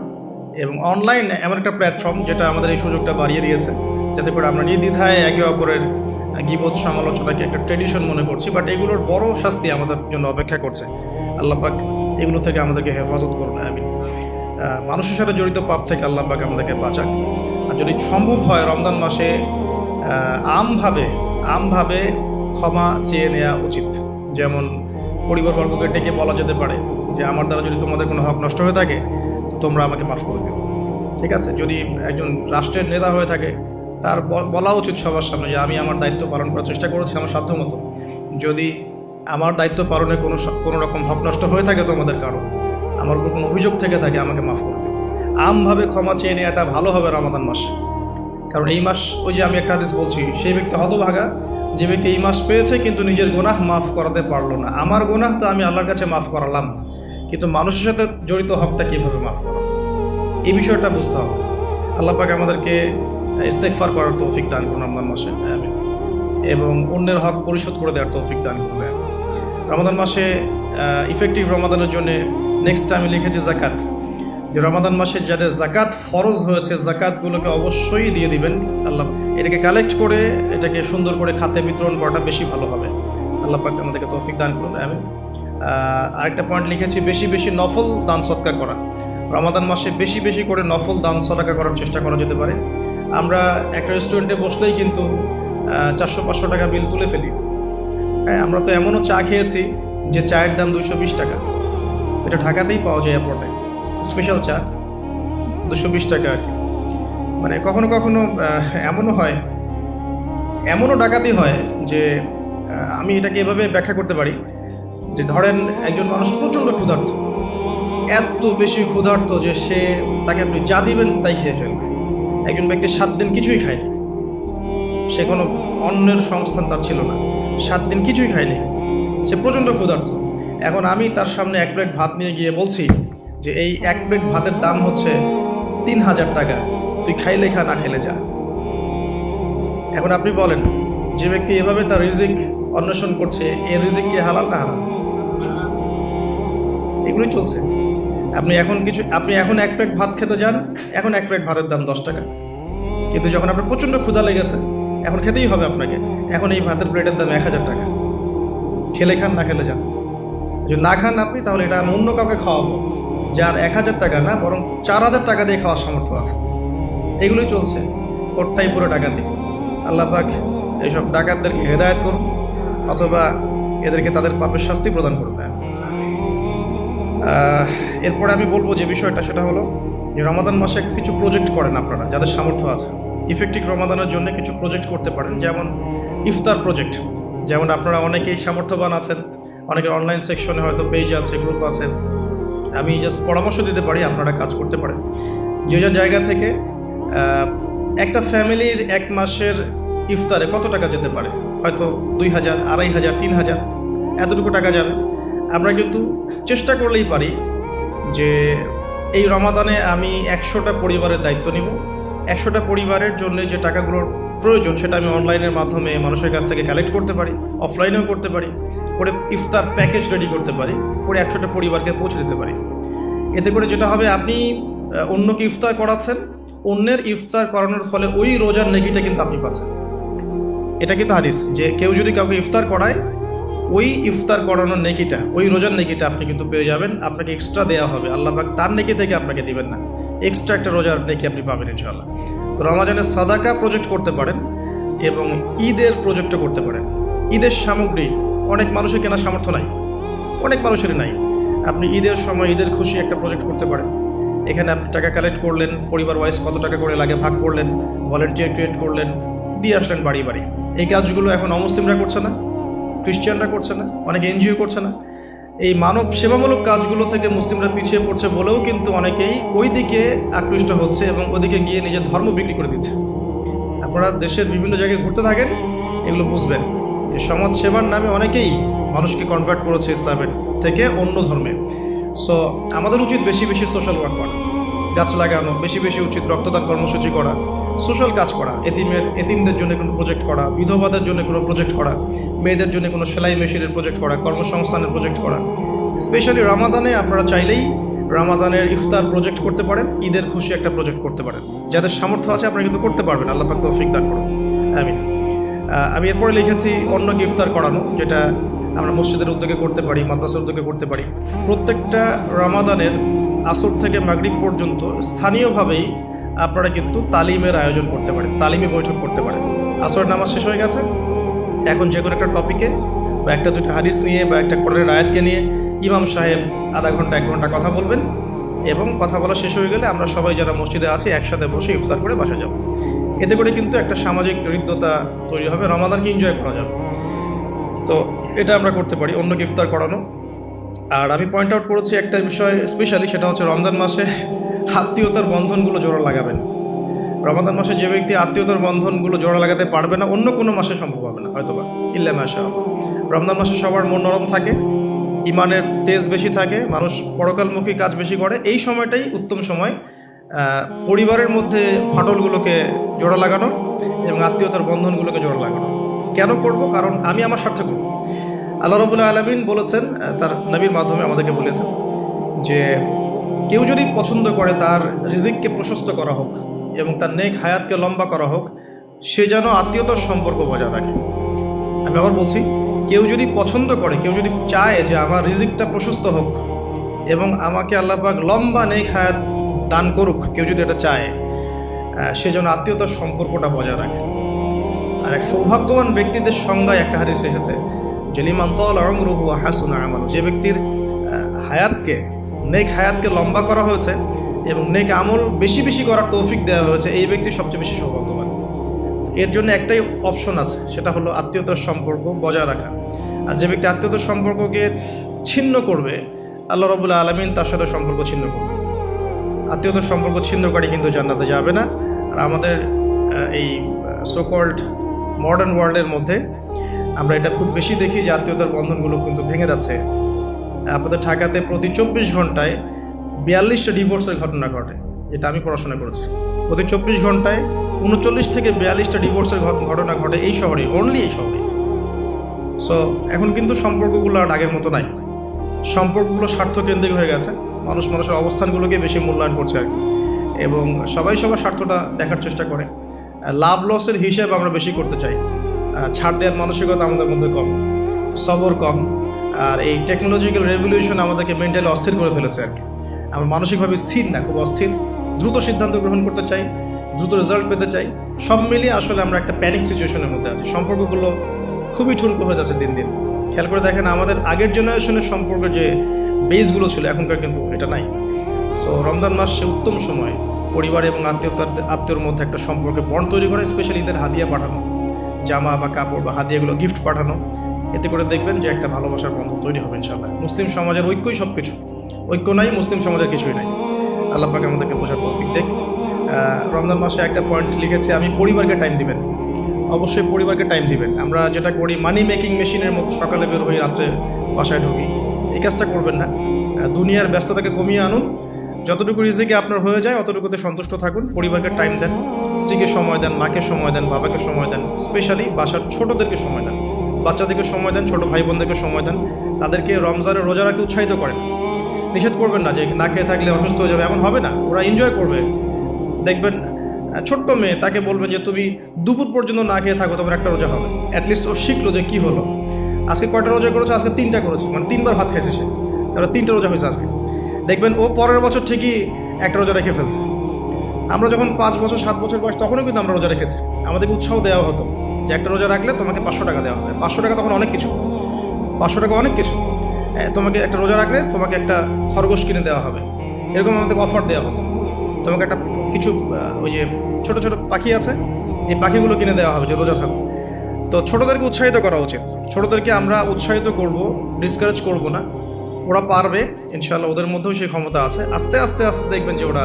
এবং অনলাইন এমন একটা প্ল্যাটফর্ম যেটা আমাদের এই সুযোগটা বাড়িয়ে দিয়েছে, যাতে করে আমরা নির্দ্বিধায় একে অপরের গীবত সমালোচনাকে একটা ট্রেডিশন মনে করছি, বাট এগুলোর বড় শাস্তি আমাদের জন্য অপেক্ষা করছে। আল্লাহ পাক এগুলো থেকে আমাদেরকে হেফাজত করুন, আমিন। মানুষের সাথে জড়িত পাপ থেকে আল্লাহ পাক আমাদেরকে বাঁচাক। আর যদি সম্ভব হয় রমজান মাসে আমভাবে ক্ষমা চেয়ে নেওয়া উচিত। যেমন পরিবারবর্গকে ডেকে বলা যেতে পারে যে আমার দ্বারা যদি তোমাদের কোনো হক নষ্ট হয়ে থাকে, তো তোমরা আমাকে মাফ করে দিও। ঠিক আছে। যদি একজন রাষ্ট্রের নেতা হয়ে থাকে, তার বলা উচিত সবার সামনে যে আমি আমার দায়িত্ব পালন করার চেষ্টা করেছি আমার সাধ্যমতো। যদি আমার দায়িত্ব পালনে কোনো রকম হক নষ্ট হয়ে থাকে তোমাদের কারো, আমার উপর কোনো অভিযোগ থেকে থাকে, আমাকে মাফ করে দিও। আমভাবে ক্ষমা চেয়ে নেওয়াটা ভালো হবে রমাদান মাস। কারণ এই মাস, ওই যে আমি একটা হাদিস বলছি, সেই ব্যক্তি হতভাগা যে ব্যক্তি এই মাস পেয়েছে কিন্তু নিজের গুনাহ মাফ করাতে পারলো না। আমার গুনাহ তো আমি আল্লাহর কাছে মাফ করালাম, কিন্তু মানুষের সাথে জড়িত হকটা কীভাবে মাফ করা, এই বিষয়টা বুঝতে হবে। আল্লাহ পাক আমাদেরকে ইস্তেগফার করার তৌফিক দান করুন রমজান মাসে, আমিন। এবং অন্যের হক পরিশোধ করে দেওয়ার তৌফিক দান করবেন রমাদান মাসে। ইফেক্টিভ রমাদানের জন্য নেক্সট আমি লিখেছি জাকাত। যে রমাদান মাসে যাদের জাকাত ফরজ হয়েছে, জাকাতগুলোকে অবশ্যই দিয়ে দিবেন। আল্লাহ এটাকে কালেক্ট করে এটাকে সুন্দর করে খাতে বিতরণ করাটা বেশি ভালো হবে। আল্লাহ পাক আমাদেরকে তৌফিক দান করুন, আমিন। আরেকটা পয়েন্ট লিখেছি, বেশি বেশি নফল দান সদকা করা। রমাদান মাসে বেশি বেশি করে নফল দান সদাকা করার চেষ্টা করা যেতে পারে। আমরা একটা রেস্টুরেন্টে বসলেই কিন্তু 400-500 টাকা বিল তুলে ফেলি। হ্যাঁ, আমরা তো এমনও চা খেয়েছি যে চায়ের দাম 220 টাকা। এটা ঢাকাতেই পাওয়া যায় এয়ারপোর্টে, স্পেশাল চা 220 টাকা আর কি। মানে কখনো কখনো এমনও হয়, এমনও ডাকাতি হয় যে আমি এটাকে এভাবে ব্যাখ্যা করতে পারি যে ধরেন একজন মানুষ প্রচণ্ড ক্ষুধার্ত, এত বেশি ক্ষুধার্ত যে তাকে আপনি যা দিবেন তাই খেয়ে ফেলবে। একজন ব্যক্তি 7 দিন কিছুই খায়নি, সে কোনো অন্যের সংস্থান তার ছিল না, 7 দিন কিছুই খায়নি, সে প্রচণ্ড ক্ষুধার্ত। এখন আমি তার সামনে 1 প্লেট ভাত নিয়ে গিয়ে বলছি যে এই 1 প্লেট ভাতের দাম হচ্ছে 3000 টাকা, তুই খাইলে খা, না খেলে যা। এখন আপনি বলেন, যে ব্যক্তি এভাবে তার রিজিক অন্বেষণ করছে, এর রিজিক কি হালাল না হারাম? এগুলোই চলছে। আপনি এখন 1 প্লেট ভাত খেতে যান, এখন 1 প্লেট ভাতের দাম 10 টাকা। কিন্তু যখন আপনার প্রচণ্ড ক্ষুধা লেগেছে, এখন খেতেই হবে আপনাকে, এখন এই ভাতের প্লেটের দাম 1000 টাকা। খেলে খান, না খেলে যান। যদি না খান আপনি, তাহলে এটা আমি অন্য কাউকে খাওয়াবো যার 1000 টাকা না, বরং 4000 টাকা দিয়ে খাওয়ার সামর্থ্য আছে। এগুলোই চলছে, কোটটাই পুরো ডাকাতি। আল্লাহ পাক এইসব ডাকাতদেরকে হেদায়েত করুন, অথবা এদেরকে তাদের পাপের শাস্তি প্রদান করবে। এরপরে আমি বলবো যে বিষয়টা, সেটা হলো যে রমাদান মাসে কিছু প্রজেক্ট করেন আপনারা যাদের সামর্থ্য আছে। ইফেক্টিভ রমাদানের জন্য কিছু প্রজেক্ট করতে পারেন, যেমন ইফতার প্রজেক্ট। যেমন আপনারা অনেকেই সামর্থ্যবান আছেন, অনেকের অনলাইন সেকশনে হয়তো পেজ আছে, গ্রুপ আছে। আমি জাস্ট পরামর্শ দিতে পারি, আপনারা কাজ করতে পারেন। যে যে জায়গা থেকে একটা ফ্যামিলির 1 মাসের ইফতারে কত টাকা যেতে পারে, হয়তো 2000, 2500, 3000, এতটুকু টাকা যাবে। আমরা কিন্তু চেষ্টা করলেই পারি যে এই রমাদানে আমি 100টা পরিবারের দায়িত্ব নিব। 100টা পরিবারের জন্য যে টাকাগুলোর প্রয়োজন সেটা আমি অনলাইনের মাধ্যমে মানুষের কাছ থেকে কালেক্ট করতে পারি, অফলাইনেও করতে পারি, করে ইফতার প্যাকেজ রেডি করতে পারি, করে 100টা পরিবারকে পৌঁছে দিতে পারি। এতে করে যেটা হবে, আপনি অন্যকে ইফতার করাচ্ছেন, অন্যের ইফতার করানোর ফলে ওই রোজার নেকিটা কিন্তু আপনি পাচ্ছেন। এটা কিন্তু হাদিস, যে কেউ যদি কাউকে ইফতার করায়, ওই ইফতার করানোর নেকিটা, ওই রোজার নেকিটা আপনি কিন্তু পেয়ে যাবেন। আপনাকে এক্সট্রা দেওয়া হবে, আল্লাহ পাক তার নেকি থেকে আপনাকে দিবেন না, এক্সট্রা একটা রোজার নেকি আপনি পাবেন ইনশাআল্লাহ। তো রমাজানের সাদাকা প্রজেক্ট করতে পারেন এবং ঈদের প্রজেক্টও করতে পারেন। ঈদের সামগ্রী অনেক মানুষের কেনার সামর্থ্য নাই, অনেক মানুষেরই নাই। আপনি ঈদের সময় ঈদের খুশি একটা প্রজেক্ট করতে পারেন। এখানে আপনি টাকা কালেক্ট করলেন, পরিবার ওয়াইজ কত টাকা করে লাগে ভাগ করলেন, ভলেন্টিয়ার ক্রিয়েট করলেন, দিয়ে আসলেন বাড়ি বাড়ি। এই কাজগুলো এখন অমুসলিমরা করছে না, খ্রিস্টানরা করছে না, অনেকে এনজিও করছে না। এই মানব সেবামূলক কাজগুলো থেকে মুসলিমরা পিছিয়ে পড়ছে বলেও কিন্তু অনেকেই ওই দিকে আকৃষ্ট হচ্ছে এবং ওদিকে গিয়ে নিজের ধর্ম বিক্রি করে দিচ্ছে। আপনারা দেশের বিভিন্ন জায়গায় ঘুরতে থাকেন, এগুলো বুঝবেন যে সমাজ সেবার নামে অনেকেই মানুষকে কনভার্ট করেছে ইসলামের থেকে অন্য ধর্মে। সো আমাদের উচিত বেশি বেশি সোশ্যাল ওয়ার্ক করা, গাছ লাগানো, বেশি বেশি উচিত রক্তদান কর্মসূচি করা, সোশ্যাল কাজ করা, এতিমদের জন্য কোনো প্রজেক্ট করা, বিধবাদের জন্য কোনো প্রজেক্ট করা, মেয়েদের জন্য কোনো সেলাই মেশিনের প্রজেক্ট করা, কর্মসংস্থানের প্রজেক্ট করা। স্পেশালি রমাদানে আপনারা চাইলেই রমাদানের ইফতার প্রজেক্ট করতে পারেন, ঈদের খুশি একটা প্রজেক্ট করতে পারেন। যাদের সামর্থ্য আছে আপনারা কিন্তু করতে পারবেন, আল্লাহ পাক তৌফিক দান করুন। আমি এরপরে লিখেছি অন্যকে ইফতার করানো, যেটা আমরা মসজিদের উদ্যোগে করতে পারি, মাদ্রাসার উদ্যোগে করতে পারি। প্রত্যেকটা রমাদানের আসর থেকে মাগরিব পর্যন্ত স্থানীয়ভাবেই আপনারা কিন্তু তালিমের আয়োজন করতে পারেন, তালিমি বৈঠক করতে পারেন। আসরের নামাজ শেষ হয়ে গেছে, এখন যে কোনো একটা টপিকে বা একটা দুটো হাদিস নিয়ে বা একটা কোরআনের আয়াতকে নিয়ে ইমাম সাহেব আধা ঘন্টা 1 ঘন্টা কথা বলবেন, এবং কথা বলা শেষ হয়ে গেলে আমরা সবাই যারা মসজিদে আছি একসাথে বসে ইফতার করে বাসা যাব। এতে করে কিন্তু একটা সামাজিক হৃদ্যতা তৈরি হবে, রমাদানকে এনজয় করা যাবে। তো এটা আমরা করতে পারি, অন্যকে ইফতার করানো। আর আমি পয়েন্ট আউট করেছি একটা বিষয় স্পেশালি, সেটা হচ্ছে রমজান মাসে আত্মীয়তার বন্ধনগুলো জোড়া লাগাবেন। রমাদান মাসে যে ব্যক্তি আত্মীয়তার বন্ধনগুলো জোড়া লাগাতে পারবে না, অন্য কোনো মাসে সম্ভব হবে না হয়তোবা, ইল্লা মাশাআল্লাহ। রমজান মাসে সবার মন নরম থাকে, ইমানের তেজ বেশি থাকে, মানুষ পরকালমুখী কাজ বেশি করে। এই সময়টাই উত্তম সময় পরিবারের মধ্যে ফাটলগুলোকে জোড়া লাগানো এবং আত্মীয়তার বন্ধনগুলোকে জোড়া লাগানো। কেন করব? কারণ আমি আমার স্বার্থে করব। আল্লাহ রাব্বুল আলামিন বলেছেন, তার নবীর মাধ্যমে আমাদেরকে বলেছেন যে কেউ যদি পছন্দ করে তার রিজিককে প্রশস্ত করা হোক এবং তার নেক হায়াতকে লম্বা করা হোক, সে যেন আত্মীয়তার সম্পর্ক বজায় রাখে। আমি আবার বলছি, কেউ যদি পছন্দ করে, কেউ যদি চায় যে আমার রিজিকটা প্রশস্ত হোক এবং আমাকে আল্লাহ পাক লম্বা নেক হায়াত দান করুক, কেউ যদি এটা চায়, সেজন্য আত্মীয়তার সম্পর্কটা বজায় রাখে। আর এক সৌভাগ্যবান ব্যক্তিদের সংজ্ঞায় একটা হাদিস এসেছে যে লিমান তালা উমরুহু ওয়া হাসুনা আমালুহু, যে ব্যক্তির হায়াতকে, নেক হায়াতকে লম্বা করা হয়েছে এবং নেক আমল বেশি বেশি করার তৌফিক দেওয়া হয়েছে, এই ব্যক্তি সবচেয়ে বেশি সৌভাগ্যবান। এর জন্য একটাই অপশন আছে, সেটা হলো আত্মীয়তার সম্পর্ক বজায় রাখা। আর যে ব্যক্তি আত্মীয়তার সম্পর্ককে ছিন্ন করবে, আল্লাহ রাব্বুল আলামিন তার সাথে সম্পর্ক ছিন্ন করবে। আত্মীয়তার সম্পর্ক ছিন্নকারী কিন্তু জান্নাতে যাবে না। আর আমাদের এই সোকল্ড মডার্ন ওয়ার্ল্ডের মধ্যে আমরা এটা খুব বেশি দেখি যে আত্মীয়তার বন্ধনগুলো কিন্তু ভেঙে যাচ্ছে। আপনাদের ঢাকাতে প্রতি 24 ঘন্টায় 42টা ডিভোর্সের ঘটনা ঘটে, এটা আমি পড়াশোনা করেছি। প্রতি 24 ঘন্টায় 39 থেকে 42টা ডিভোর্সের ঘটনা ঘটে এই শহরে, অনলি এই শহরে। সো এখন কিন্তু সম্পর্কগুলো আর আগের মতো নাই, সম্পর্কগুলো স্বার্থকেন্দ্রিক হয়ে গেছে। মানুষের অবস্থানগুলোকে বেশি মূল্যায়ন করছে আর কি, এবং সবাই সবার স্বার্থটা দেখার চেষ্টা করে। লাভ লসের হিসাব আমরা বেশি করতে চাই, ছাড় দেওয়ার মানসিকতা আমাদের মধ্যে কম, সবর কম। আর এই টেকনোলজিক্যাল রেভলিউশন আমাদেরকে মেন্টালি অস্থির করে ফেলেছে আর কি। আমরা মানসিকভাবে স্থির না, খুব অস্থির, দ্রুত সিদ্ধান্ত গ্রহণ করতে চাই, দ্রুত রেজাল্ট পেতে চাই। সব মিলিয়ে আসলে আমরা একটা প্যানিক সিচুয়েশনের মধ্যে আছি। সম্পর্কগুলো খুবই ঠুনকো হয়ে যাচ্ছে দিন দিন। খেয়াল করে দেখেন, আমাদের আগের জেনারেশনের সম্পর্কের যে বেসগুলো ছিল এখনকার কিন্তু এটা নাই। সো রমজান মাস সে উত্তম সময় পরিবার এবং আত্মীয়র মধ্যে একটা সম্পর্কে বন্ড তৈরি করা, স্পেশালি ঈদের হাদিয়া পাঠানো, জামা বা কাপড় বা হাদিয়াগুলো গিফট পাঠানো। এতে করে দেখবেন যে একটা ভালোবাসার বন্ধন তৈরি হবে ইনশাআল্লাহ। মুসলিম সমাজের ঐক্যই সব কিছু, ঐক্য নাই মুসলিম সমাজের কিছুই নাই। আল্লাহ পাক আমাদেরকে বোঝার তৌফিক দেখ। রমজান মাসে একটা পয়েন্ট লিখেছে, আমি পরিবারকে টাইম দিবেন, অবশ্যই পরিবারকে টাইম দিবেন। আমরা যেটা করি মানি মেকিং মেশিনের মতো, সকালে বের হই রাত্রে বাসায় ঢুকি, এই কাজটা করবেন না। দুনিয়ার ব্যস্ততাকে কমিয়ে আনুন, যতটুকু রিজিকে আপনার হয়ে যায় অতটুকুতে সন্তুষ্ট থাকুন। পরিবারকে টাইম দেন, স্ত্রীকে সময় দেন, মাকে সময় দেন, বাবাকে সময় দেন, স্পেশালি বাসার ছোটদেরকে সময় দেন, বাচ্চাদেরকে সময় দেন, ছোট ভাই বোনদেরকে সময় দেন। তাদেরকে রমজানের রোজা রাখতে উৎসাহিত করেন। নিষেধ করবেন না যে না খেয়ে থাকলে অসুস্থ হয়ে যাবে, এমন হবে না। ওরা এনজয় করবে। দেখবেন ছোট্ট মেয়ে, তাকে বলবেন যে তুমি দুপুর পর্যন্ত না খেয়ে থাকো, তোমার একটা রোজা হবে। অ্যাটলিস্ট ও শিখলো যে কী হলো, আজকে কয়টা রোজা করেছো, আজকে 3টা করেছো, মানে 3বার ভাত খাইছে সে, তারপরে 3টা রোজা হয়েছে আজকে। দেখবেন ও পরের বছর ঠিকই একটা রোজা রেখে ফেলছে। আমরা যখন 5 বছর 7 বছর বয়স, তখনও কিন্তু আমরা রোজা রেখেছি। আমাদেরকে উৎসাহ দেওয়া হতো যে একটা রোজা রাখলে তোমাকে 500 টাকা দেওয়া হবে। 500 টাকা তখন অনেক কিছু, 500 টাকা অনেক কিছু। তোমাকে একটা রোজা রাখলে তোমাকে একটা খরগোশ কিনে দেওয়া হবে, এরকম আমাদেরকে অফার দেওয়া হতো। তোমাকে একটা কিছু ওই যে ছোট ছোট পাখি আছে, এই পাখিগুলো কিনে দেওয়া হবে যে রোজা থাকো। তো ছোটদেরকে উৎসাহিত করা উচিত। ছোটদেরকে আমরা উৎসাহিত করব, ডিসকারেজ করব না। ওরা পারবে ইনশাআল্লাহ, ওদের মধ্যেও সেই ক্ষমতা আছে। আস্তে আস্তে আস্তে দেখবেন যে ওরা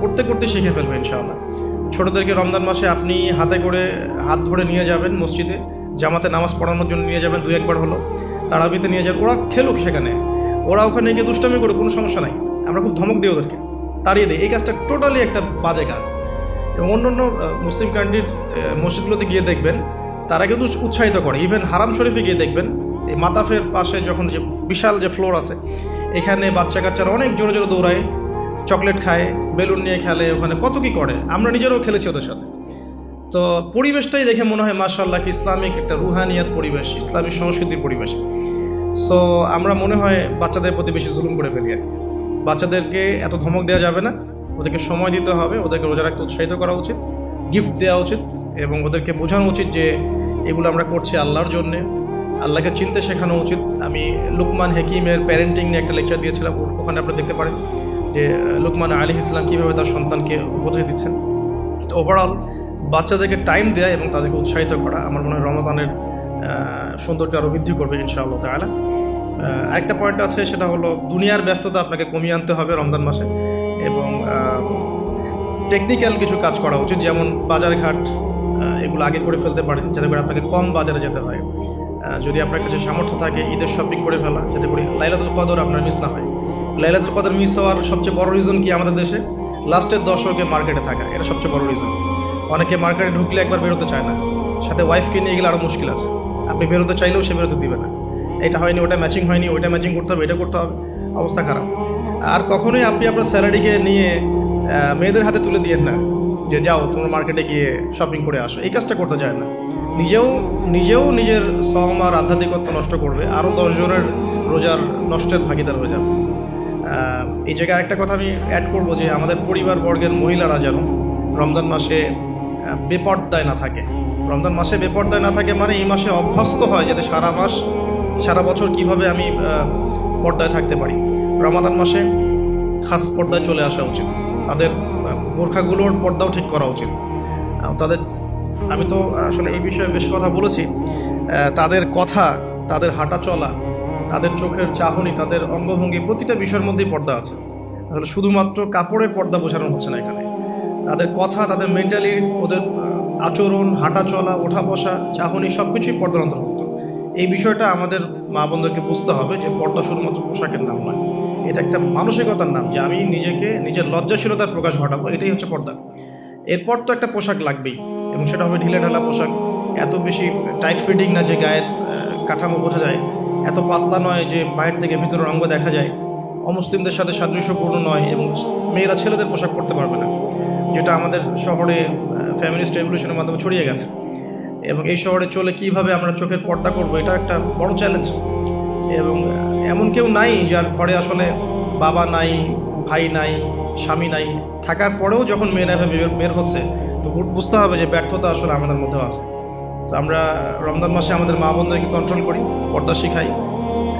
করতে করতে শিখে ফেলবে ইনশাআল্লাহ। ছোটদেরকে রমজান মাসে আপনি হাতে করে হাত ধরে নিয়ে যাবেন মসজিদে, জামাতে নামাজ পড়ানোর জন্য নিয়ে যাবেন, 2-1 বার হলো, তারাবিতে নিয়ে যাবেন। ওরা খেলুক সেখানে, ওরা ওখানে গিয়ে দুষ্টামি করুক, কোনো সমস্যা নাই। আমরা খুব ধমক দিই ওদেরকে, তাড়িয়ে দিই। এই কাজটা টোটালি একটা বাজে কাজ। এবং অন্য মুসলিম কান্ট্রির মসজিদগুলোতে গিয়ে দেখবেন তারা কিন্তু উৎসাহিত করে। ইভেন হারাম শরীফে গিয়ে দেখবেন এই মাতাফের পাশে যখন যে বিশাল যে ফ্লোর আছে, এখানে বাচ্চা কাচ্চারা অনেক জোরে জোরে দৌড়ায়, চকলেট খায়, বেলুন নিয়ে খেলে, ওখানে কত কি করে। আমরা নিজেরাও খেলেছি ওদের সাথে। তো পরিবেশটাই দেখে মনে হয় মাশাআল্লাহ ইসলামিক একটা রুহানিয়াত পরিবেশ, ইসলামিক সংস্কৃতির পরিবেশ। সো আমরা মনে হয় বাচ্চাদের প্রতি বেশি জুলুম করে ফেলি আর কি। বাচ্চাদেরকে এত ধমক দেওয়া যাবে না, ওদেরকে সময় দিতে হবে, ওদেরকে রোজা রাখতে উৎসাহিত করা উচিত, গিফট দেওয়া উচিত, এবং ওদেরকে বোঝানো উচিত যে এগুলো আমরা করছি আল্লাহর জন্যে, আল্লাহকে চিনতে শেখানো উচিত। আমি লুকমান হাকিমের প্যারেন্টিং নিয়ে একটা লেকচার দিয়েছিলাম, ওখানে আপনারা দেখতে পারেন যে লুকমান আলাইহিস সালাম কীভাবে তার সন্তানকে উপদেশ দিচ্ছেন। তো ওভারঅল বাচ্চাদেরকে টাইম দেওয়া এবং তাদেরকে উৎসাহিত করা আমার মনে হয় রমজানের সৌন্দর্য আরও বৃদ্ধি করবে ইনশাআল্লাহ তাআলা। আরেকটা পয়েন্ট আছে, সেটা হলো দুনিয়ার ব্যস্ততা আপনাকে কমিয়ে আনতে হবে রমজান মাসে, এবং টেকনিক্যাল কিছু কাজ করা উচিত, যেমন বাজারঘাট এগুলো আগে করে ফেলতে পারেন যাতে করে আপনাকে কম বাজারে যেতে হয়। যদি আপনার কাছে সামর্থ্য থাকে ঈদের শপিং করে ফেলা, যাতে করে লাইলাতুল কদর আপনার মিস না হয়। লাইলাতুল কদর মিস হওয়ার সবচেয়ে বড় রিজন কি আমাদের দেশে? লাস্টের দশকে মার্কেটে থাকা, এটা সবচেয়ে বড় রিজন। অনেকে মার্কেটে ঢুকলে একবার বেরোতে চায় না, সাথে ওয়াইফকে নিয়ে গেলে আরও মুশকিল আছে। আপনি বেরোতে চাইলেও সে বেরোতে দিবে না, এটা হয়নি, ওটা ম্যাচিং হয়নি, ওইটা ম্যাচিং করতে হবে, এটা করতে হবে, অবস্থা খারাপ। আর কখনোই আপনি আপনার স্যালারিকে নিয়ে মেয়েদের হাতে তুলে দিয়েন না যে যাও তোমার মার্কেটে গিয়ে শপিং করে আসো, এই কাজটা করতে চায় না। নিজেও নিজের সম আর আধ্যাত্মিকত্ব নষ্ট করবে, আরও 10 জনের রোজার নষ্টের ভাগিদার হয়ে যাবে। এই জায়গায় আরেকটা কথা আমি অ্যাড করবো যে আমাদের পরিবারবর্গের মহিলারা যেন রমজান মাসে বেপর্দায় না থাকে। রমজান মাসে বেপর্দায় না থাকে মানে এই মাসে অভ্যস্ত হয় যাতে সারা মাস সারা বছর কিভাবে আমি পর্দায় থাকতে পারি। রমাদান মাসে খাস পর্দায় চলে আসা উচিত, তাদের বোরখাগুলোর পর্দাও ঠিক করা উচিত। তাদের আমি তো আসলে এই বিষয়ে বেশ কথা বলেছি, তাদের কথা, তাদের হাঁটা চলা, তাদের চোখের চাহনি, তাদের অঙ্গভঙ্গি, প্রতিটা বিষয়ের মধ্যেই পর্দা আছে। আসলে শুধুমাত্র কাপড়ের পর্দা বোঝানো হচ্ছে না এখানে, তাদের কথা, তাদের মেন্টালিটি, ওদের আচরণ, হাঁটা চলা, ওঠা বসা, চাহনি সব কিছুই পর্দার অন্তর্ভুক্ত। এই বিষয়টা আমাদের মা বোনদেরকে বুঝতে হবে যে পর্দা শুধুমাত্র পোশাকের নাম নয়, এটা একটা মানসিকতার নাম, যে আমি নিজেকে নিজের লজ্জাশীলতার প্রকাশ ঘটাবো, এটাই হচ্ছে পর্দা। এরপর তো একটা পোশাক লাগবেই, এবং সেটা হবে ঢিলে ঢালা পোশাক, এত বেশি টাইট ফিটিং না যে গায়ের কাঠামো বোঝা যায়, এত পাতলা নয় যে বাইরে থেকে ভিতরের অঙ্গ দেখা যায়, অমুসলিমদের সাথে সাদৃশ্যপূর্ণ নয়, এবং মেয়েরা ছেলেদের পোশাক পরতে পারবে না, যেটা আমাদের শহরে ফ্যামিলিস্ট রেভলিউশনের মাধ্যমে ছড়িয়ে গেছে। এবং এই শহরে চলে কিভাবে আমরা চোখের পর্দা করব, এটা একটা বড় চ্যালেঞ্জ। এবং এমন কেউ নাই যার ঘরে আসলে বাবা নাই, ভাই নাই, স্বামী নাই, থাকার পরেও যখন মেয়েরা বের হচ্ছে, তো বুঝতে হবে যে ব্যর্থতা আসলে আমাদের মধ্যেও আছে। তো আমরা রমজান মাসে আমাদের মা বোনদেরকে কন্ট্রোল করি, পর্দা শিখাই,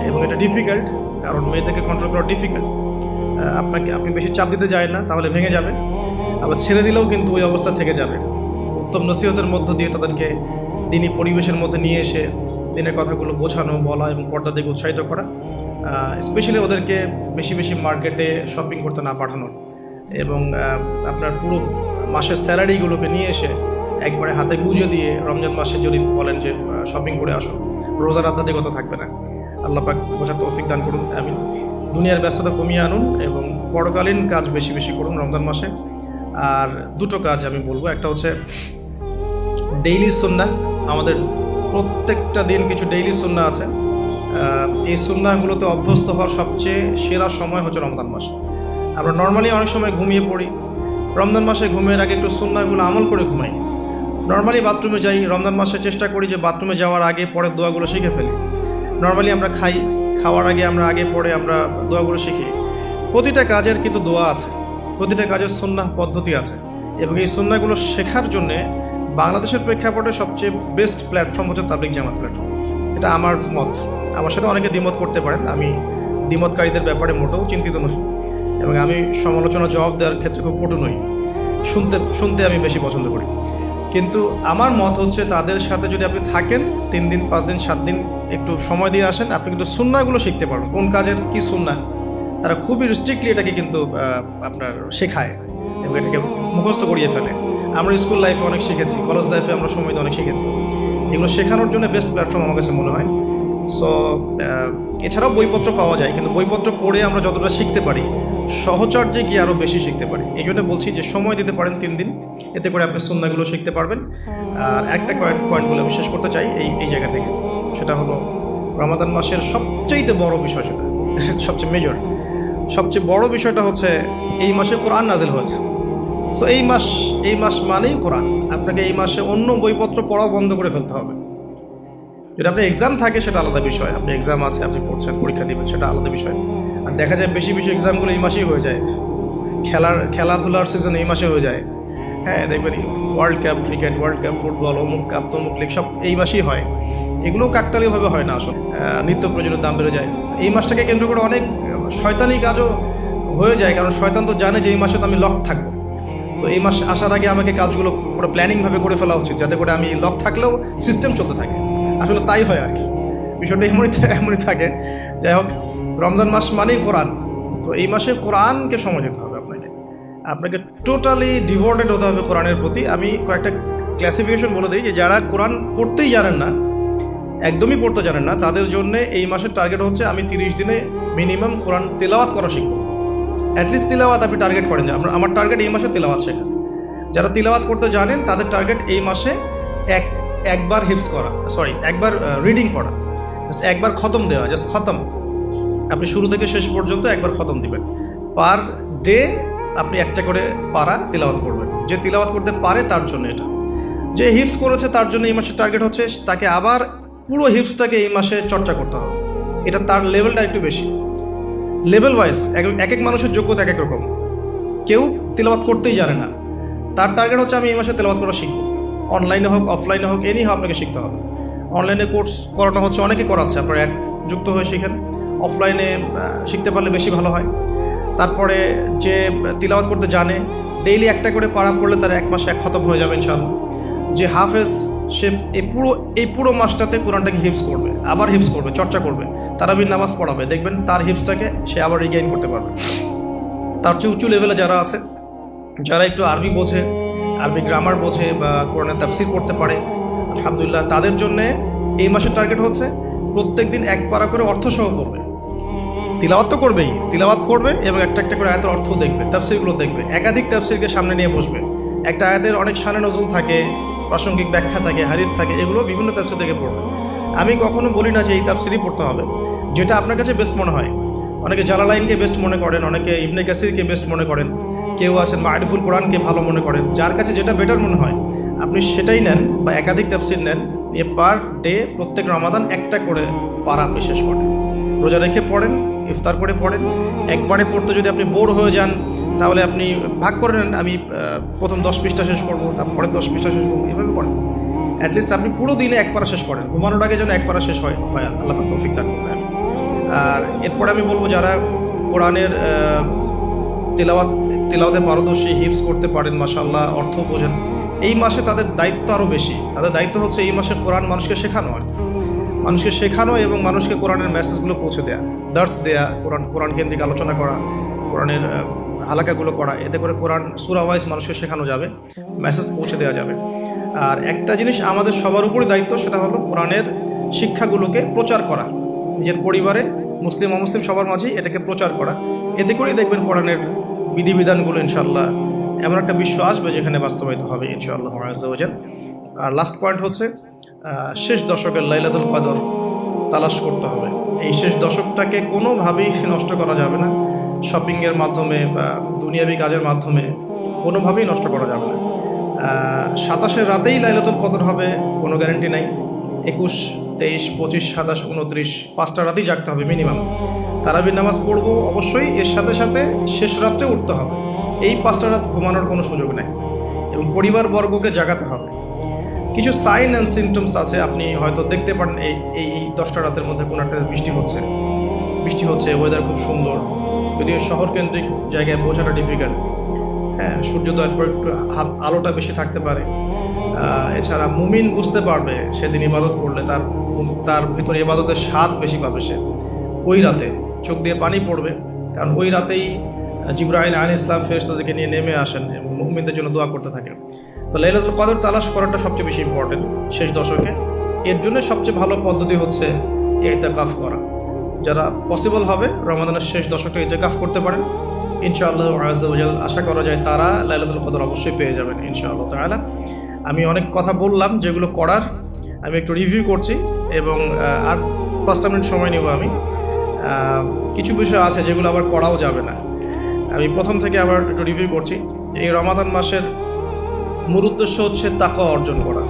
এবং এটা ডিফিকাল্ট, কারণ মেয়েদেরকে কন্ট্রোল করা ডিফিকাল্ট। আপনি বেশি চাপ দিতে যায় না, তাহলে ভেঙে যাবে, আবার ছেড়ে দিলেও কিন্তু ওই অবস্থা থেকে যাবে। উত্তম নসিহতের মধ্য দিয়ে তাদেরকে দিনই পরিবেশের মধ্যে নিয়ে এসে দিনের কথাগুলো বোঝানো, বলা এবং পর্দা দিকে উৎসাহিত করা, স্পেশালি ওদেরকে বেশি বেশি মার্কেটে শপিং করতে না পাঠানো, এবং আপনার পুরো মাসের স্যালারিগুলোকে নিয়ে এসে একবারে হাতে গুঁজে দিয়ে রমজান মাসে যদি বলেন যে শপিং করে আসো, রোজার আধ্যাত্মিকত থাকবে না। আল্লাহ পাক বোঝার তৌফিক দান করুন, আমিন। দুনিয়ার ব্যস্ততা কমিয়ে আনুন এবং পরকালীন কাজ বেশি বেশি করুন রমজান মাসে। আর দুটো কাজ আমি বলবো, একটা হচ্ছে ডেইলি সুন্নাহ। আমাদের প্রত্যেকটা দিন কিছু ডেইলি সুন্নাহ আছে, এই সুন্নাহগুলোতে অভ্যস্ত হওয়ার সবচেয়ে সেরা সময় হচ্ছে রমজান মাস। আমরা নর্মালি অনেক সময় ঘুমিয়ে পড়ি, রমজান মাসে ঘুমের আগে একটু সুন্নাহগুলো আমল করে ঘুমাই। নর্মালি বাথরুমে যাই, রমজান মাসে চেষ্টা করি যে বাথরুমে যাওয়ার আগে পরের দোয়াগুলো শিখে ফেলি। নর্মালি আমরা খাওয়ার আগে আমরা পরে আমরা দোয়াগুলো শিখি। প্রতিটা কাজের কিন্তু দোয়া আছে, প্রতিটা কাজের সুন্নাহ পদ্ধতি আছে, এবং এই সুন্নাহগুলো শেখার জন্যে বাংলাদেশের প্রেক্ষাপটে সবচেয়ে বেস্ট প্ল্যাটফর্ম হচ্ছে তাবলিগ জামাত প্ল্যাটফর্ম। এটা আমার মত, আমার সাথে অনেকে দ্বিমত করতে পারেন, আমি দ্বিমতকারীদের ব্যাপারে মোটেও চিন্তিত নই, এবং আমি সমালোচনা জবাব দেওয়ার ক্ষেত্রে খুব পটু নই, শুনতে আমি বেশি পছন্দ করি। কিন্তু আমার মত হচ্ছে তাদের সাথে যদি আপনি থাকেন 3 দিন 5 দিন 7 দিন একটু সময় দিয়ে আসেন, আপনি কিন্তু সুন্নাহগুলো শিখতে পারবেন, কোন কাজের কী সুন্নাহ। তারা খুবই স্ট্রিক্টলি এটাকে কিন্তু আপনার শেখায় এবং এটাকে মুখস্থ করিয়ে ফেলে। আমরা স্কুল লাইফে অনেক শিখেছি, কলেজ লাইফে আমরা সময় অনেক শিখেছি, এগুলো শেখানোর জন্য বেস্ট প্ল্যাটফর্ম আমার কাছে মনে হয়। সো এছাড়াও বইপত্র পাওয়া যায়, কিন্তু বইপত্র পড়ে আমরা যতটা শিখতে পারি সহচর্যে গিয়ে আরও বেশি শিখতে পারি। এই জন্য বলছি যে সময় দিতে পারেন 3 দিন, এতে করে আপনি সুন্নাহগুলো শিখতে পারবেন। আর একটা পয়েন্টগুলো আমি শেষ করতে চাই এই জায়গা থেকে, সেটা হলো রমাদান মাসের সবচেয়ে বড় বিষয়, সেটা সবচেয়ে মেজর, সবচেয়ে বড় বিষয়টা হচ্ছে এই মাসে কোরআন নাজিল হয়েছে। সো এই মাস মানেই কোরআন। আপনাকে এই মাসে অন্য বইপত্র পড়াও বন্ধ করে ফেলতে হবে। যদি আপনার এক্সাম থাকে সেটা আলাদা বিষয়, আপনি এক্সাম আছে, আপনি পড়ছেন, পরীক্ষা দেবেন, সেটা আলাদা বিষয়। আর দেখা যায় বেশি এক্সামগুলো এই মাসেই হয়ে যায়, খেলাধুলার সিজন এই মাসে হয়ে যায়। হ্যাঁ, দেখবেন world cup cricket, world cup football, অমুক কাপ তমুক লিগ সব এই মাসেই হয়। এগুলোও কাকতালীয়ভাবে হয় না, আসলে নিত্য প্রয়োজনীয় দাম বেড়ে যায়। এই মাসটাকে কেন্দ্র করে অনেক শয়তানি কাজও হয়ে যায়, কারণ শয়তান তো জানে যে এই মাসে তো আমি লক থাকবো। তো এই মাস আসার আগে আমাকে কাজগুলো পুরো প্ল্যানিংভাবে করে ফেলা উচিত, যাতে করে আমি লক থাকলেও সিস্টেম চলতে থাকে। আসলে তাই হয় আর কি, বিষয়টা এমনই থাকে। যাই হোক, রমজান মাস মানেই কোরআন, তো এই মাসে কোরআনকে সময় দিতে হবে আপনাকে টোটালি ডিভোটেড হতে হবে কোরআনের প্রতি। আমি কয়েকটা ক্লাসিফিকেশন বলে দিই, যে যারা কোরআন পড়তেই জানেন না, একদমই পড়তে জানেন না, তাদের জন্য এই মাসের টার্গেট হচ্ছে আমি 30 দিনে মিনিমাম কোরআন তেলাওয়াত করা শিখব। অ্যাটলিস্ট তেলাওয়াত আপনি টার্গেট করেন, যে আমার টার্গেট এই মাসে তেলাওয়াত শেখা। যারা তেলাওয়াত করতে জানেন তাদের টার্গেট এই মাসে একবার হিফজ করা, একবার রিডিং পড়া, একবার খতম দেওয়া, জাস্ট খতম। আপনি শুরু থেকে শেষ পর্যন্ত একবার খতম দিবেন। পার ডে আপনি একটা করে পারা তিলাওয়াত করবেন। যে তিলাওয়াত করতে পারে তার জন্য এটা, যে হিফজ করেছে তার জন্য এই মাসের টার্গেট হচ্ছে তাকে আবার পুরো হিফজটাকে এই মাসে চর্চা করতে হবে, এটা তার লেভেলটা একটু বেশি। লেভেল ওয়াইজ এক এক মানুষের যোগ্যতা এক এক রকম। কেউ তেলাওয়াত করতেই জানে না, তার টার্গেট হচ্ছে আমি এই মাসে তেলাওয়াত করা শিখব। অনলাইনে হোক অফলাইনে হোক এনি হোক আপনাকে শিখতে হবে। অনলাইনে কোর্স করানো হচ্ছে, অনেকে করাচ্ছে, আপনার অ্যাড যুক্ত হয়ে শিখেন। অফলাইনে শিখতে পারলে বেশি ভালো হয়। তারপরে যে তিলাওয়াত করতে জানে, ডেইলি একটা করে পারা পড়লে তার এক মাসে এক খতম হয়ে যাবে ইনশাআল্লাহ। যে হাফেজ, সে এই পুরো মাসটাতে কোরআনটাকে হিফজ করবে, আবার হিফজ করবে, চর্চা করবে, তারাবির নামাজ পড়াবে, দেখবেন তার হিফজটাকে সে আবার রিগেইন করতে পারবে। তার চেয়ে উঁচু লেভেলে যারা আছে, যারা একটু আরবি বোঝে, আরবি গ্রামার বোঝে বা কোরআনের তাফসীর করতে পারে, আলহামদুলিল্লাহ তাদের জন্যে এই মাসের টার্গেট হচ্ছে প্রত্যেক দিন এক পারা করে অর্থসহ করবে। তিলাওয়াত তো করবেই, তিলাওয়াত করবে এবং একটা একটা করে আয়াতের অর্থও দেখবে, তাফসীরগুলো দেখবে, একাধিক তাফসীরকে সামনে নিয়ে বসবে। একটা আয়াতের অনেক শানে নজুল থাকে, প্রাসঙ্গিক ব্যাখ্যা থাকে, হাদিস থাকে, এগুলো বিভিন্ন তাফসীর থেকে পড়বে। আমি কখনো বলি না যে এই তাফসীরই পড়তে হবে, যেটা আপনার কাছে বেস্ট মনে হয়। অনেকে জালালাইনকে বেস্ট মনে করেন, অনেকে ইবনে কাসিরকে বেস্ট মনে করেন, কেউ আছেন মারিফুল কোরআনকে ভালো মনে করেন। যার কাছে যেটা বেটার মনে হয় আপনি সেটাই নেন বা একাধিক তাফসীর নেন। এ পার ডে প্রত্যেক রমাদান একটা করে পারা আপনি শেষ করেন, রোজা রেখে পড়েন, ইফতার করে পড়েন। একবারে পড়তে যদি আপনি বোর হয়ে যান তাহলে আপনি ভাগ করে নেন, আমি প্রথম 10 পৃষ্ঠা শেষ করবো, তারপরে 10 পৃষ্ঠা শেষ করবো, এভাবে পড়েন। অ্যাটলিস্ট আপনি পুরো দিনে এক পারা শেষ করেন, ঘুমানোর আগে যেন এক পারা শেষ হয়, আল্লাহ পাক তৌফিক দান করবেন। আর এরপরে আমি বলবো যারা কোরআনের তেলাওয়াতে পারদর্শী, হিফজ করতে পারেন, মাশাআল্লাহ অর্থ বোঝেন, এই মাসে তাদের দায়িত্ব আরও বেশি। তাদের দায়িত্ব হচ্ছে এই মাসে কোরআন মানুষকে শেখানো হয়, মানুষকে শেখানো এবং মানুষকে কোরআনের মেসেজগুলো পৌঁছে দেয়া, দার্স দেয়া, কোরআন কেন্দ্রিক আলোচনা করা, কোরআনের হালাকাগুলো করা। এতে করে কোরআন সূরা ওয়াইজ মানুষকে শেখানো যাবে, মেসেজ পৌঁছে দেওয়া যাবে। আর একটা জিনিস আমাদের সবার উপরই দায়িত্ব, সেটা হলো কোরআনের শিক্ষাগুলোকে প্রচার করা, নিজের পরিবারে, মুসলিম অমুসলিম সবার মাঝেই এটাকে প্রচার করা। এতে করেই দেখবেন কোরআনের বিধিবিধানগুলো ইনশাআল্লাহ এমন একটা বিশ্ব আসবে যেখানে বাস্তবায়িত হবে ইনশাআল্লাহ আযজা ওয়া জাল। আর লাস্ট পয়েন্ট হচ্ছে শেষ দশকের লাইলাতুল কদর তালাশ করতে হবে। এই শেষ দশকটাকে কোনোভাবেই নষ্ট করা যাবে না, শপিংয়ের মাধ্যমে বা দুনিয়াবি কাজের মাধ্যমে কোনোভাবেই নষ্ট করা যাবে না। 27 রাতেই লাইলাতুল কদর হবে কোনো গ্যারান্টি নাই। 21, 23, 25, 27, 29 5টা রাতেই জাগতে হবে মিনিমাম। তারাবির নামাজ পড়বো অবশ্যই, এর সাথে সাথে শেষ রাত্রে উঠতে হবে। এই 5টা রাত ঘুমানোর কোনো সুযোগ নেই এবং পরিবারবর্গকে জাগাতে হবে। কিছু সাইন অ্যান্ড সিমটমস আছে, আপনি হয়তো দেখতে পারেন এই 10টা রাতের মধ্যে কোনো একটা বৃষ্টি হচ্ছে, ওয়েদার খুব সুন্দর, যদিও শহর কেন্দ্রিক জায়গায় পৌঁছাটা ডিফিকাল্ট। হ্যাঁ, সূর্যোদয়ের পর একটু আলোটা বেশি থাকতে পারে। এছাড়া মুমিন বুঝতে পারবে সেদিন ইবাদত করলে তার ভিতরে ইবাদতের স্বাদ বেশি পাবে সে। ওই রাতে চোখ দিয়ে পানি পড়বে, কারণ ওই রাতেই জিবরাইল আলাইহিস সালাম ফেরেশতাদেরকে নিয়ে নেমে আসেন, মুমিনদের জন্য দোয়া করতে থাকেন। তো লাইলাতুল কদর তালাশ করাটা সবচেয়ে বেশি ইম্পর্টেন্ট শেষ দশকে। এর জন্য সবচেয়ে ভালো পদ্ধতি হচ্ছে ইতিকাফ করা। যারা পসিবল হবে রমাদানের শেষ দশকটা ইতিকাফ করতে পারেন, ইনশাআল্লাহ আযজা ওয়া জাল আশা করা যায় তারা লাইলাতুল কদর অবশ্যই পেয়ে যাবেন ইনশাআল্লাহ তাআলা। আমি অনেক কথা বললাম, যেগুলো করার আমি একটু রিভিউ করছি এবং আর 5টা মিনিট সময় নেব আমি। কিছু বিষয় আছে যেগুলো আবার করাও যাবে না, আমি প্রথম থেকে আবার একটু রিভিউ করছি। এই রমাদান মাসের মূল উদ্দেশ্য হচ্ছে তাকওয়া অর্জন করা।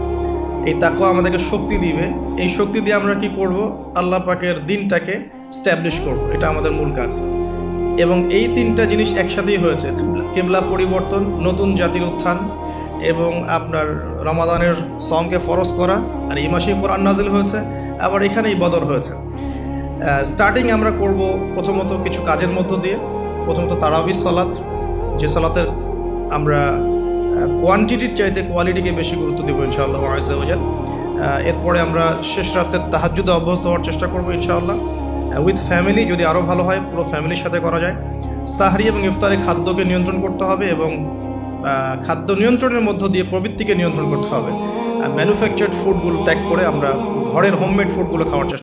এই তাকওয়া আমাদেরকে শক্তি দিবে, এই শক্তি দিয়ে আমরা কি করব, আল্লাহ পাকের দিনটাকে স্ট্যাবলিশ করব, এটা আমাদের মূল কাজ। এবং এই 3টা জিনিস একসাথেই হয়েছে, কিবলা পরিবর্তন, নতুন জাতির উত্থান এবং আপনার রমাদানের সঙ্গে ফরজ করা। আর এই মাসেই কোরআন নাজিল হয়েছে, আবার এখানেই বদর হয়েছে। স্টার্টিং আমরা করব প্রথমত কিছু কাজের মধ্য দিয়ে। প্রথমত তারাবির সালাত, যে সালাতের আমরা কোয়ান্টিটির চাইতে কোয়ালিটিকে বেশি গুরুত্ব দেবো ইনশাআল্লাহ আযজা ওয়া জাল। এরপরে আমরা শেষ রাতের তাহাজ্জুদে অভ্যস্ত হওয়ার চেষ্টা করবো ইনশাআল্লাহ, উইথ ফ্যামিলি, যদি আরও ভালো হয় পুরো ফ্যামিলির সাথে করা যায়। সাহরি এবং ইফতারে খাদ্যকে নিয়ন্ত্রণ করতে হবে এবং খাদ্য নিয়ন্ত্রণের মধ্য দিয়ে প্রবৃত্তিকে নিয়ন্ত্রণ করতে হবে। ম্যানুফ্যাকচার্ড ফুডগুলো ত্যাগ করে আমরা ঘরের হোমমেড ফুডগুলো খাওয়ার চেষ্টা